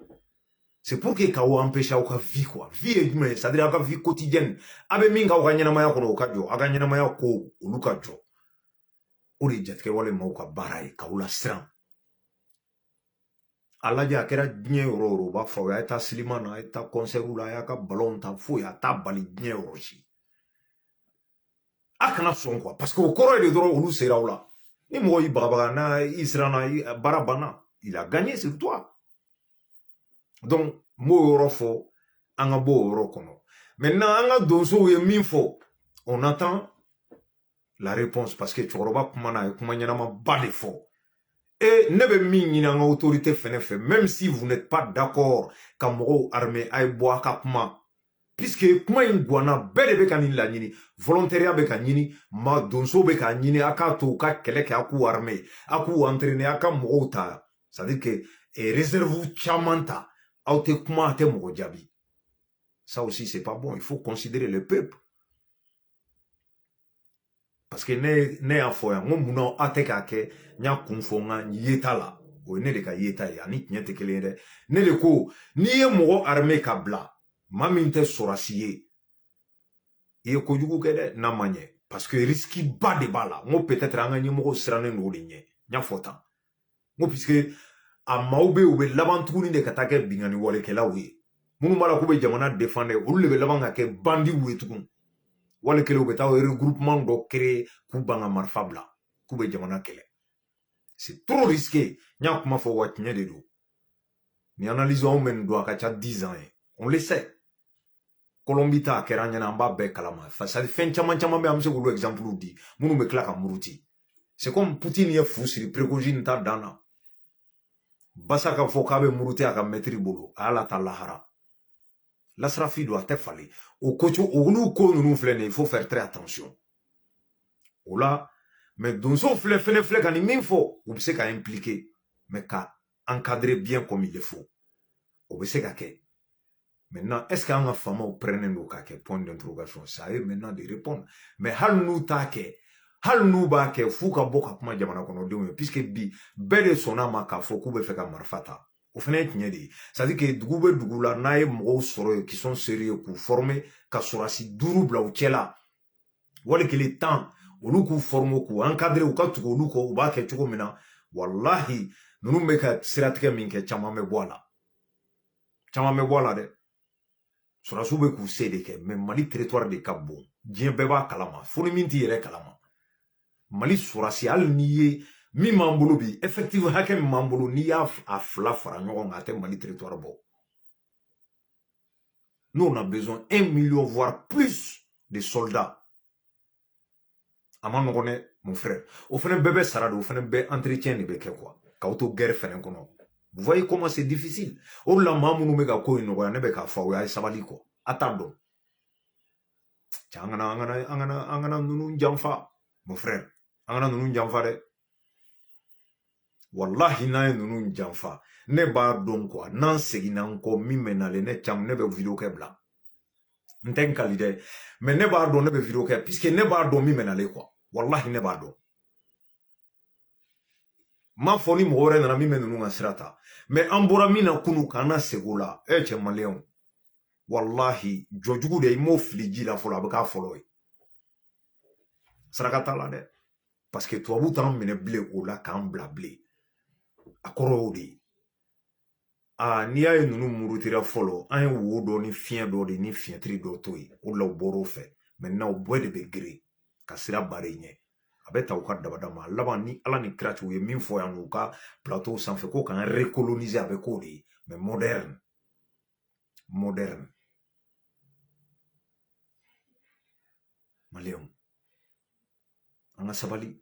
c'est pour que k'aw empêcher aw ka vie quoi vie ye jumɛn c'est à dire aw ka vie quotidienne a bɛ min k'aw ka ɲɛnamaya kɔnɔ o ka jɔ aw ka ɲɛnamaya ko olu ka jɔ o de ye jatigɛ wale maaw ka baara ye k'aw lasiran a lajɛ a kɛra diɲɛ yɔrɔ o yɔrɔ u b'a fɔ a ye taa silima na a ye taa concert la a y'a ka ballon ta foyi a t'a bali diɲɛ yɔrɔ si a kana sɔn quoi parce que o kɔrɔ ye de dɔrɔn olu sera aw la ni mɔgɔ y'i bagabaga n'a i siranna baara banna il a gagné sur toi donc m'o yɔrɔ fɔ an ka bɔ o yɔrɔ kɔnɔ maintenant an ka donsow ye min fɔ on attend la réponse parce que cɛkɔrɔba kuma na a ye kuma ɲɛnamaba de fɔ et ne bɛ min ɲini an ka autorité fɛnɛ fɛ même si vous n'êtes pas d'accord ka mɔgɔw armé a ye bɔ a ka kuma puisque kuma in guana bɛɛ de bɛ ka nin laɲini volontariat bɛ ka ɲini ma donso bɛ ka ɲini a k'a to u ka kɛlɛ kɛ a k'u armé a k'u entraîner a ka mɔgɔw ta c'est à dire que réserve caman ta aw tɛ kuma a tɛ mɔgɔ jaabi ça aussi c'est pas bon il faut considérer le peuple parce que ne y'a fɔ yan n ko munna a tɛ k'a kɛ n y'a kun fɔ n ka yeta la o ye ne de ka yeta ye ani tiɲɛ tɛ kelen ye dɛ ne de ko n'i ye mɔgɔ armé ka bila maa min tɛ sɔrasi ye i ye kojugu kɛ dɛ n'a ma ɲɛ parce que risque ba de b'a la n ko peut-être an ka ɲɛmɔgɔw sirannen don o de ɲɛ n y'a fɔ tan n ko puisque a maaw bɛ yen u bɛ laban tuguni de ka taa kɛ bingani walekɛlaw ye minnu b'a la k'u bɛ jamana défendre olu de bɛ laban ka kɛ bandiw ye tugun wale kelen u bɛ taa regroupement dɔ créer k'u ban ka marifa bila k'u bɛ jamana kɛlɛ c'est trop risqué n y'a kuma fɔ wa tiɲɛ de don ni analyse anw bɛ nin don a ka ca 10 ans ye on le sait Colombie ta a kɛra an ɲɛna an b'a bɛɛ kalama fɛn caman caman bɛ an bɛ se k'olu exemple di minnu bɛ tila ka muruti c'est comme Poutine ye fu siri Prigozhin ta dan na Basa k'a fɔ k'a bɛ muruti a ka maître bolo a y'a lata lahara lasrafi don a tɛ falen o olu ko ninnu filɛ nin ye il faut faire très attention o la mais donso filɛ ka nin min fɔ u bɛ se ka impliquer mais ka encadrer bien comme il le faut o bɛ se ka kɛ maintenant est-ce que an ka faamaw prennent don k'a kɛ point d'interrogation ça a maintenant de répondre mais hali n'u t'a kɛ hali n'u b'a kɛ f'u ka bɔ ka kuma jamana kɔnɔdenw ye puisque bi bɛɛ de sɔnna ma k'a fɔ k'u bɛ fɛ ka marifa ta o fana ye tiɲɛ de ye c'est à dire que dugu bɛ dugu la n'a ye mɔgɔw sɔrɔ yen qui sont sérieux k'u former ka sɔrɔsi 5 bila u cɛ la wali kelen 10 olu k'u former k'u encadrer u ka tugu olu kɔ u b'a kɛ cogo min na wallahi ninnu bɛ ka siratigɛ min kɛ caman bɛ bɔ a la dɛ sɔrɔsiw bɛ k'u se de kɛ mais Mali territoire de ka bon diɲɛ bɛɛ b'a kalama fo ni min t'i yɛrɛ kalama Mali sɔrɔsi hali n'i ye min m'an bolo bi effectivement hakɛ min m'an bolo n'i y'a fila fara ɲɔgɔn kan a tɛ Mali territoire bɔ nous on a besoin 1 million voire plus de soldats a ma nɔgɔn dɛ mon frère o fana bɛɛ bɛ sara de o fana bɛɛ entretien de bɛ kɛ quoi k'aw to guerre fɛnɛ kɔnɔ vous voyez comment c'est difficile o de la maa minnu bɛ ka ko in nɔgɔya ne bɛ k'a fɔ aw ye a ye sabali kɔ a t'a dɔn an kana ninnu janfa mon frère an kana ninnu janfa dɛ wallahi n'a ye ninnu janfa ne b'a dɔn quoi n'an seginna n kɔ min bɛ nalen ne bɛ video kɛ bila n tɛ n kali dɛ mais ne b'a dɔn ne bɛ video kɛ puisque ne b'a dɔn min bɛ nalen quoi wallahi ne b'a dɔn m'a fɔ ni mɔgɔ wɛrɛ nana min bɛ ninnu ka sira ta mais an bɔra min na kunu k'an na sego la cɛ maliyɛnw wallahi jɔjugu de i m'o fili ji la fɔlɔ a bɛ k'a fɔlɔ ye saraka t'a la dɛ parce que tubabu t'an minɛ bilen o la k'an bila bilen a kɔrɔ y'o de ye n'i y'a ye ninnu murutira fɔlɔ an ye wo dɔ ni fiɲɛ dɔ de ni fiɲɛtiri dɔ to yen o de la u bɔr'o fɛ maintenant u bɛɛ de bɛ gere ka sira bare ɲɛ a bɛ ta u ka dabada ma laban ni ala ni kira u ye min fɔ yan u ka plateau sanfɛ ko k'an recoloniser a bɛ k'o de ye mais moderne malien anga sabali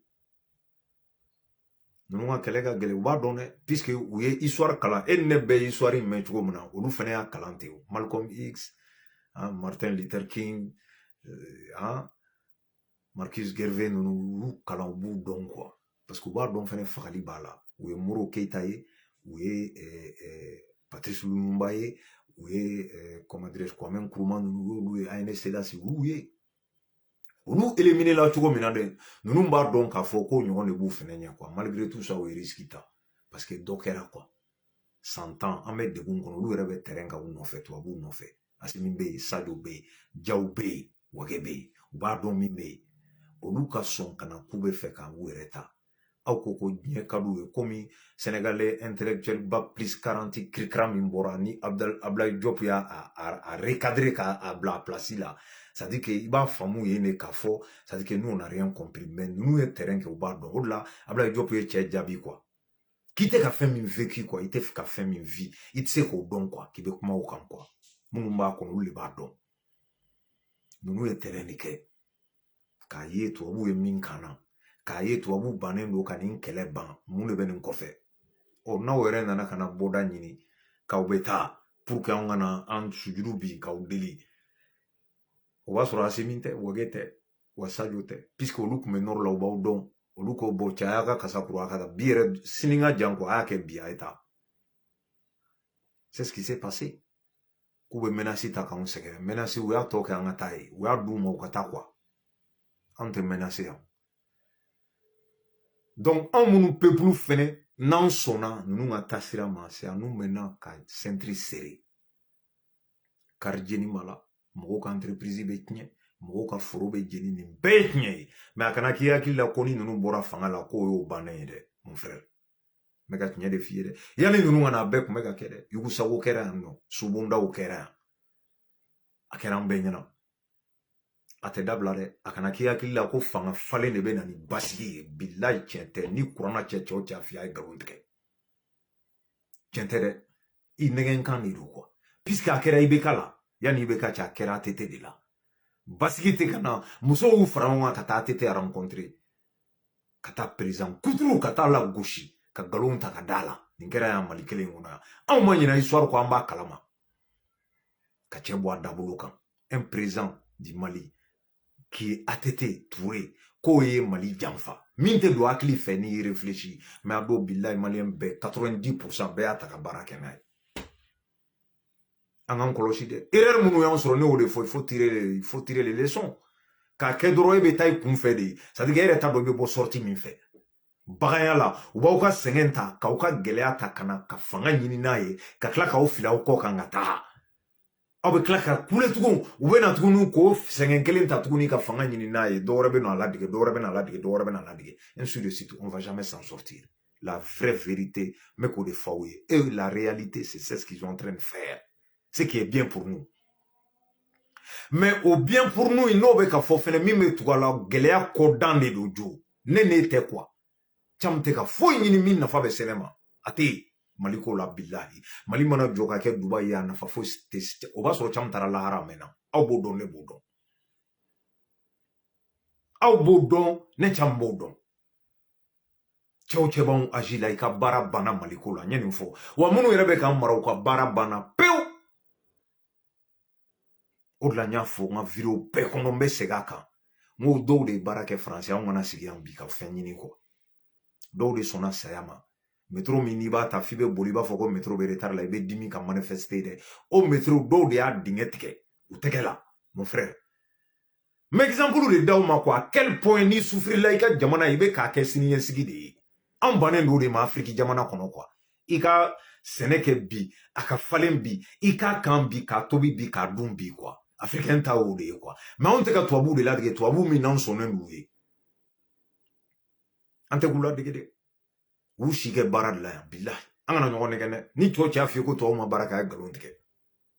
nunu ka kɛlɛ ka gɛlɛ u b'a dɔn dɛ puisque u ye histoire kalan e ne bɛ histoire in mɛn cogo min na olu fana y'a kalan ten Malcolm X Martin Luther King Marcus Garvey nunu olu kalan u b'u dɔn quoi parce que u b'a dɔn fana fagali b'a la u ye Moro Keita ye u ye Patrice Lumumba ye u ye comment dirais-je Kwame Nkrumah nunu olu ye Haile Selassie olu ye olu éliminer la cogo min na dɛ nunu b'a dɔn k'a fɔ ko ɲɔgɔn de b'u fana ɲɛ quoi malgré tout ça u ye risque ta parce que dɔ kɛra quoi 100 ans an bɛ degun kɔnɔ olu yɛrɛ bɛ terrain kan u nɔfɛ tubabuw nɔfɛ Assimi bɛ yen Sadio bɛ yen Diaw bɛ yen Wage bɛ yen u b'a dɔn min bɛ yen olu ka sɔn ka na k'u bɛ fɛ ka u yɛrɛ ta aw ko ko diɲɛ ka d'u ye komi Sénégalais intellectuel bac plus 40 kirikara min bɔra ni Abdoulaye Diop y'a recadrer k'a bila a place la c'est-à-dire que i b'a faamu yen de k'a fɔ c'est-à-dire que nous on n'a rien compris mais nous ye terrain kɛ u b'a dɔn o de la Abdoulaye Diop ye cɛ jaabi quoi k'i tɛ ka fɛn min vécu quoi i tɛ ka fɛn min vi i tɛ se k'o dɔn quoi k'i bɛ kuma o kan quoi minnu b'a kɔnɔ olu de b'a dɔn ninnu ye terrain de kɛ k'a ye tubabuw ye min kan na k'a ye tubabuw bannen don ka nin kɛlɛ ban mun de bɛ nin kɔfɛ ɔ n'aw yɛrɛ nana ka na bɔda ɲini k'aw bɛ taa pour que anw kana an sujuru bi k'aw deli o b'a sɔrɔ Assimi tɛ Wage tɛ wa Sadio tɛ puisque olu tun bɛ nord la u b'aw dɔn olu ko bon cɛ a y'a ka kasa kuru a ka taa bi yɛrɛ sini ka jan quoi a y'a kɛ bi a ye taa c'est ce qui s'est passé k'u bɛ menace ta k'anw sɛgɛrɛ menace u y'a tɔ kɛ an ka taa ye u y'a d'u ma u ka taa quoi anw tɛ menace yan donc anw minnu peuple fɛnɛ n'an sɔnna ninnu ka taa sira ma c'est à nous maintenant ka ceinture serrer kari jeni ma la mɔgɔw ka entreprise bɛ tiɲɛ mɔgɔw ka foro bɛ jeni nin bɛɛ ye tiɲɛ ye mais a kana k'i hakili la ko ni ninnu bɔra fanga la k'o y'o bannen ye dɛ mon frère n bɛ ka tiɲɛ de f'i ye dɛ yanni ninnu ka na a bɛɛ tun bɛ ka kɛ dɛ Yugu Sago kɛra yan nɔ Sobondaw kɛra yan a kɛra an bɛɛ ɲɛna a tɛ dabila dɛ a kana k'i hakili la ko fanga falen de bɛ na ni basigi ye bilayi tiɲɛ tɛ ni kuranna cɛ cɛw cɛ a f'i ye a ye nkalon tigɛ tiɲɛ tɛ dɛ i nɛgɛnkan de don quoi puisque a kɛra IBK la yanni IBK cɛ a kɛra ATT de la basigi tɛ ka na musow y'u fara ɲɔgɔn kan ka taa ATT rencontrer ka taa président kuturu ka taa lagosi ka nkalon ta ka d'a la nin kɛra yan Mali kelen kɔnɔ yan anw ma ɲinɛ histoire ko an b'a kalama ka cɛ bɔ a dabolo kan un président du Mali qui est ATT Touré k'o ye Mali janfa min tɛ don hakili fɛ n'i réfléchit mais a dɔw bilayi maliyɛn bɛɛ 90% bɛɛ y'a ta ka baara kɛ n'a ye an k'an kɔlɔsi dɛ erreur minnu y'an sɔrɔ ne y'o de fɔ il faut tirer les leçons k'a kɛ dɔrɔn e bɛ taa i kun fɛ de c'est à dire que e yɛrɛ t'a dɔn i bɛ bɔ sortie min fɛ baganya la u b'aw ka sɛgɛn ta k'aw ka gɛlɛya ta ka na ka fanga ɲini n'a ye ka tila k'aw fili aw kɔ kan ka taa aw bɛ tila ka kule tugun u bɛ na tuguni k'o sɛgɛn kelen ta tuguni ka fanga ɲini n'a ye dɔwɛrɛ bɛ na a ladege dɔwɛrɛ bɛ na a ladege dɔwɛrɛ bɛ na a ladege ainsi de suite on va jamais s'en sortir la vraie vérité n bɛ k'o de fɔ aw ye et la réalité c'est ce qu'ils sont en train de faire ce qui est bien pour nous mais au bien pour nous n'o bɛ ka fɔ fɛnɛ min bɛ tugu a la gɛlɛya kɔdan de don jo ne tɛ quoi caman tɛ ka foyi ɲini min nafa bɛ sɛnɛ ma a tɛ yen Mali ko la bilahi Mali mana jɔ ka kɛ Dubaï ye a nafa foyi tɛ o b'a sɔrɔ caman taara lahara mɛnna aw b'o dɔn ne b'o dɔn aw b'o dɔn ne caman b'o dɔn cɛw cɛ b'anw agi la i ka baara banna Mali ko la n ye nin fɔ wa minnu yɛrɛ bɛ k'an mara u ka baara banna pewu o de la n y'a fɔ n ka vidéo bɛɛ kɔnɔ n bɛ segin a kan n ko dɔw de ye baara kɛ faransi anw kana sigi yan bi ka fɛn ɲini kɔ dɔw de sɔnna saya ma métro min n'i b'a ta f'i bɛ boli i b'a fɔ ko métro bɛ retard la i bɛ dimi ka manifester dɛ o métro dɔw de y'a dingɛ tigɛ u tɛgɛ la mon frère mais exemple de d'aw ma quoi à quel point ni souffrir la i ka jamana i bɛ k'a kɛ siniɲɛsigi de ye an bannen don de ma Afrique jamana kɔnɔ quoi i ka sɛnɛ kɛ bi a ka falen bi i k'a kan bi k'a tobi bi k'a dun bi quoi africain ta o de ye quoi mais anw tɛ ka tubabuw de ladege tubabuw min n'an sɔnnen d'u ye an tɛ k'u ladege dɛ u si kɛ baara de la yan bilahi an kana ɲɔgɔn nɛgɛn dɛ ni tɔw cɛ y'a f'i ye ko tubabuw ma baara kɛ a ye nkalon tigɛ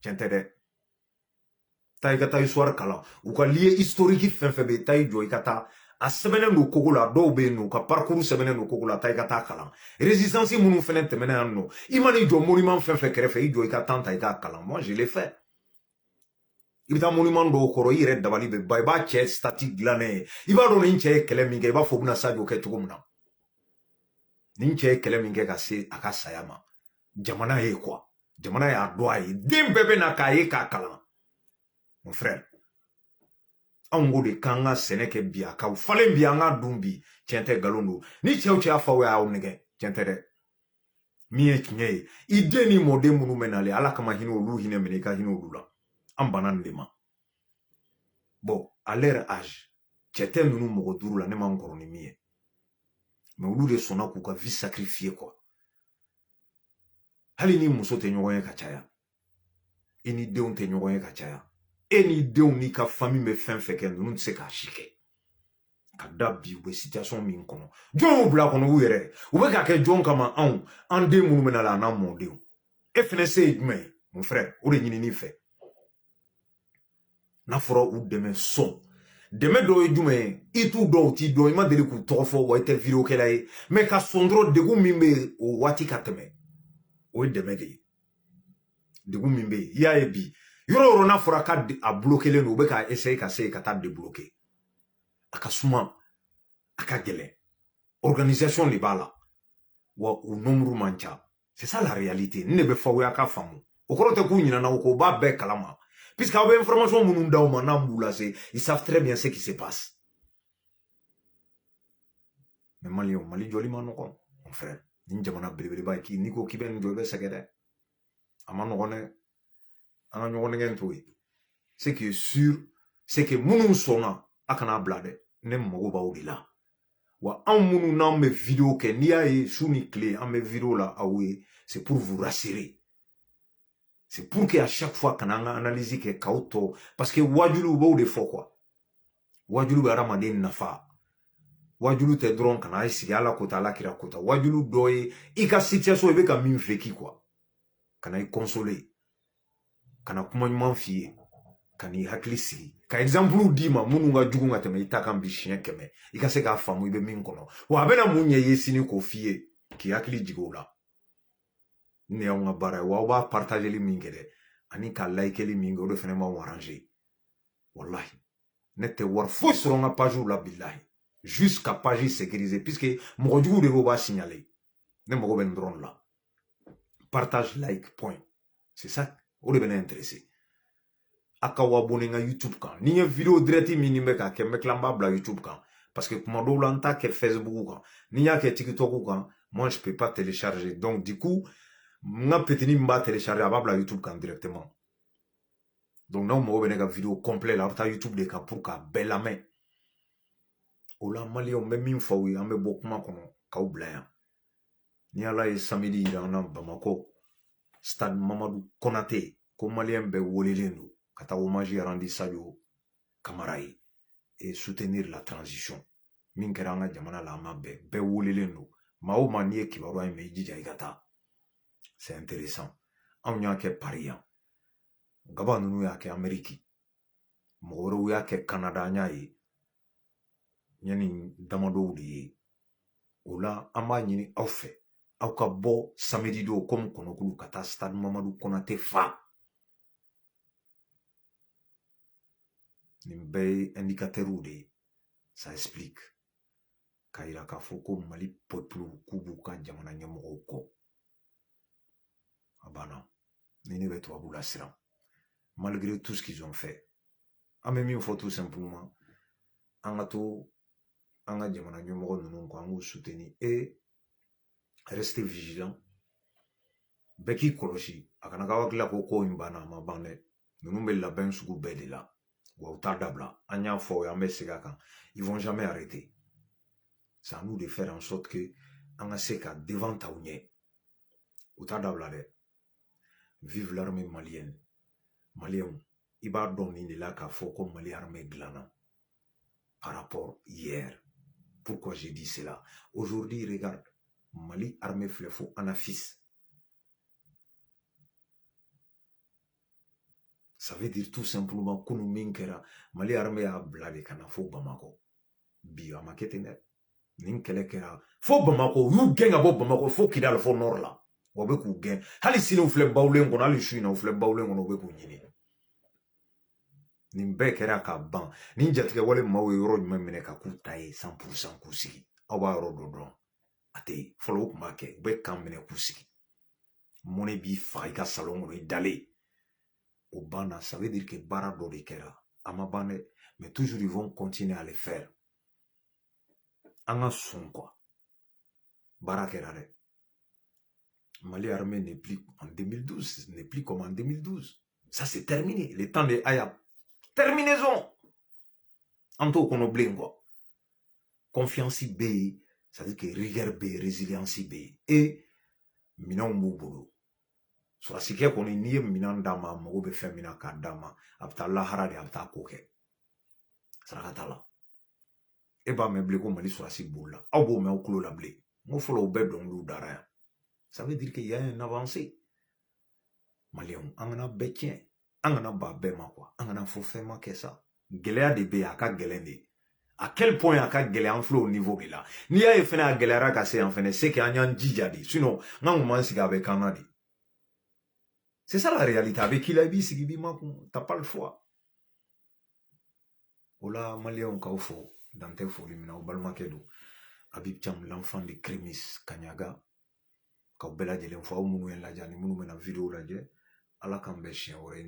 tiɲɛ tɛ dɛ taa i ka taa histoire kalan u ka lieu historique fɛn fɛn bɛ yen taa i jɔ i ka taa a sɛbɛnnen don kogo la dɔw bɛ yen nɔ u ka parcours sɛbɛnnen don kogo la taa i ka taa kalan résistance minnu fɛnɛ tɛmɛna yan nɔ i mana i jɔ monument fɛn fɛn kɛrɛfɛ i jɔ i ka temps ta i k'a kalan moi je l'ai fait I bɛ taa monument dɔw kɔrɔ i yɛrɛ dabali bɛ ban i b'a cɛ statue dilannen ye i b'a dɔn nin cɛ ye kɛlɛ min kɛ i b'a fɔ u bɛna Sadio kɛ cogo min na nin cɛ ye kɛlɛ min kɛ ka se a ka saya ma jamana ye quoi jamana y'a dɔn a ye den bɛɛ bɛ na k'a ye k'a kalan mon frère anw ko de k'an ka sɛnɛ kɛ bi a ka falen bi an ka dun bi tiɲɛ tɛ nkalon don ni cɛw cɛ y'a fa o y'aw nɛgɛ tiɲɛ tɛ dɛ min ye tiɲɛ ye i den ni mɔden minnu bɛ nalen ala kama hinɛ olu hinɛ minɛ i ka hinɛ olu la an banna nin de ma bon à leur âge cɛ tɛ ninnu mɔgɔ duuru la ne ma n kɔrɔ ni min ye mais olu de sɔnna k'u ka vie sacrifier quoi hali ni muso tɛ ɲɔgɔn ye ka caya i ni denw tɛ ɲɔgɔn ye ka caya e ni denw n'i ka famille bɛ fɛn fɛn kɛ ninnu tɛ se k'a si kɛ ka da bi u bɛ situation min kɔnɔ jɔn y'u bila kɔnɔ u yɛrɛ u bɛ k'a kɛ jɔn kama an den minnu bɛ na la a n'an mɔdenw e fɛnɛ se ye jumɛn ye mon frère o de ɲinini fɛ n'a fɔra u dɛmɛ sɔn dɛmɛ dɔw ye jumɛn ye i t'u dɔn u t'i dɔn i ma deli k'u tɔgɔ fɔ wa i tɛ vidéo kɛla ye mais ka sɔn dɔrɔn degun min bɛ o waati ka tɛmɛ o ye dɛmɛ de ye degun min bɛ yen i y'a ye bi yɔrɔ o yɔrɔ n'a fɔra k'a bloquelen don u bɛ k'a essayer ka se ka taa débloquer a ka suma a ka gɛlɛn organisation de b'a la wa u nombre man ca c'est ça la réalité ne bɛ fɔ aw y'a ka faamu o kɔrɔ tɛ k'u ɲinana o ko u b'a bɛɛ kalama puisque aw bɛ information minnu d'aw ma n'an b'u lase ils savent très bien ce qui se passe mais Maliens Mali jɔli ma nɔgɔn mon frère ni jamana belebeleba ye n'i ko k'i bɛ nin jɔ i bɛ sɛgɛn dɛ a ma nɔgɔn dɛ an ka ɲɔgɔn nɛgɛn to ye ce qui est sûr c'est que minnu sɔnna a kana bila dɛ ne mago b'aw de la wa anw minnu n'an bɛ vidéo kɛ n'i y'a ye su ni tile an bɛ vidéo la aw ye c'est pour vous rassurer c'est pour que à chaque fois kana an ka analyse kɛ k'aw tɔ parce que wajulu b'o de fɔ quoi wajulu bɛ hadamaden nafa wajulu tɛ dɔrɔn kana i sigi ala kota ala kira kota wajulu dɔ ye i ka situation i bɛ ka min vécu quoi kana i consoler kana kuma ɲuman f'i ye kana i hakili sigi ka exemple d'i ma minnu ka jugu ka tɛmɛ i ta kan bi siɲɛ 100 i ka se k'a faamu i bɛ min kɔnɔ wa a bɛna mun ɲɛ i ye sini k'o f'i ye k'i hakili jigin o la ne y'anw ka baara ye wa aw b'a partageli min kɛ dɛ ani ka likeli min kɛ o de fɛnɛ m'anw arranger wallahi ne tɛ wari foyi sɔrɔ n ka page la billahi juste ka page sécuriser puisque mɔgɔ jugu de b'o b'a signaler ne mago bɛ nin dɔrɔn de la partage like point c'est ça o de bɛ ne intéresser a ka wabone n ka YouTube kan ni ye vidéo direct min ni bɛ k'a kɛ n bɛ tila n b'a bila YouTube kan parce que kuma dɔw la n t'a kɛ Facebook kan ni y'a kɛ TikTok kan moi je peux pas télécharger donc du coup n ka petini min b'a télécharger a b'a bila YouTube kan directement donc n'aw mago bɛ ne ka vidéo complet la a bɛ taa YouTube de kan pour k'a bɛɛ lamɛn o la Maliens n bɛ min fɔ aw ye an bɛ bɔ kuma kɔnɔ k'aw bila yan ni ala ye samedi yira an na Bamako stade Mamadou Konaté ko Maliens bɛɛ welelen don ka taa hommage rendre Sadio Kamara ye et soutenir la transition min kɛra an ka jamana la an ma bɛɛ welelen don maa o maa n'i ye kibaruya in mɛn i jija i ka taa c'est intéressant anw y'a kɛ Paris yan gaba ninnu y'a kɛ Amérique mɔgɔ wɛrɛw y'a kɛ Canada an y'a ye ɲani damadɔw de ye o la an b'a ɲini aw fɛ aw ka bɔ samedi don comme kɔnɔkulu ka taa stade Mamadou Konaté fa nin bɛɛ ye indicateur de ye ça explique k'a yira k'a fɔ ko Mali peuple k'u b'u ka jamana ɲɛmɔgɔw kɔ a banna ni ne bɛ tubabu la siran malgré tout ce qu'ils ont fait an bɛ min fɔ tout simplement an ka to an ka jamana ɲɛmɔgɔ ninnu kɔ an k'u soutenir et rester vigilant bɛɛ k'i kɔlɔsi a kana k'aw hakili la ko in banna a ma ban dɛ ninnu bɛ labɛn sugu bɛɛ de la wa u t'a dabila an y'a fɔ an bɛ segin a kan ils vont jamais arrêter c'est à nous de faire en sorte que an ka se ka devant ta u ɲɛ u t'a dabila dɛ vive l'armée malienne Maliens i b'a dɔn nin de la k'a fɔ ko Mali armée dilanna par rapport hier pourquoi j'ai dit cela aujourd'hui regarde Mali armée filɛ fo Anafis ça veut dire tout simplement kunu min kɛra Mali armée y'a bila de ka na fo Bamako bi a ma kɛ ten dɛ nin kɛlɛ kɛra fo Bamako u y'u gɛn ka bɔ Bamako fo Kidal fo nord la wa u bɛ k'u gɛn hali sini u filɛ bawulen kɔnɔ hali su in na u filɛ bawulen kɔnɔ u bɛ k'u ɲini nin bɛɛ kɛra ka ban nin jatigɛ wale maaw ye yɔrɔ jumɛn minɛ ka k'u ta ye 100% k'u sigi aw b'a yɔrɔ dɔ dɔn a tɛ yen fɔlɔ u tun b'a kɛ u bɛ kan minɛ k'u sigi mɔnɛ b'i fa i ka salon kɔnɔ i dalen au banna ça veut dire que baara dɔ de kɛra a ma ban dɛ mais toujours ils vont continuer à le faire an ka sɔn quoi baara kɛra dɛ Mali armée n'est plus en 2012 n'est plus comme en 2012 ça c'est terminé le temps de Aya terminaison an t'o kɔnɔ bilen quoi confiance bɛ yen ça veut dire que rigueur bɛ yen résilience bɛ yen et minɛnw b'u bolo sɔrɔsikɛ kɔni n'i ye minɛn d'a ma a mago bɛ fɛn min na k'a d'a ma a bɛ taa lahara de a bɛ taa ko kɛ saraka t'a la e b'a mɛn bilen ko Mali sɔrɔsi b'o la aw b'o mɛn aw tulo la bilen n ko fɔlɔ o bɛɛ dɔnkiliw dara yan ça veut dire qu'il y a un avancé maliyɛnw an kana bɛɛ tiɲɛ an kana ba bɛɛ ma quoi an kana fɔ fɛn ma kɛ sa gɛlɛya de bɛ yen a ka gɛlɛn de à quel point a ka gɛlɛn an filɛ o niveau de la n'i y'a ye fɛnɛ a gɛlɛyara ka se yan fɛnɛ c'est que an y'an jija de sinon n'an kun m'an sigi a bɛ k'an na de c'est ça la réalité a bɛ k'i la i b'i sigi i b'i makun t'as pas le choix o la maliyɛnw k'aw fo dan tɛ foli min na aw balimakɛ don Habib Thiam l'enfant de Crémis Kaɲaga k'aw bɛɛ lajɛlen fo aw minnu ye lajɛ ani minnu bɛna vidéo lajɛ ala k'an bɛn siɲɛ wɛrɛ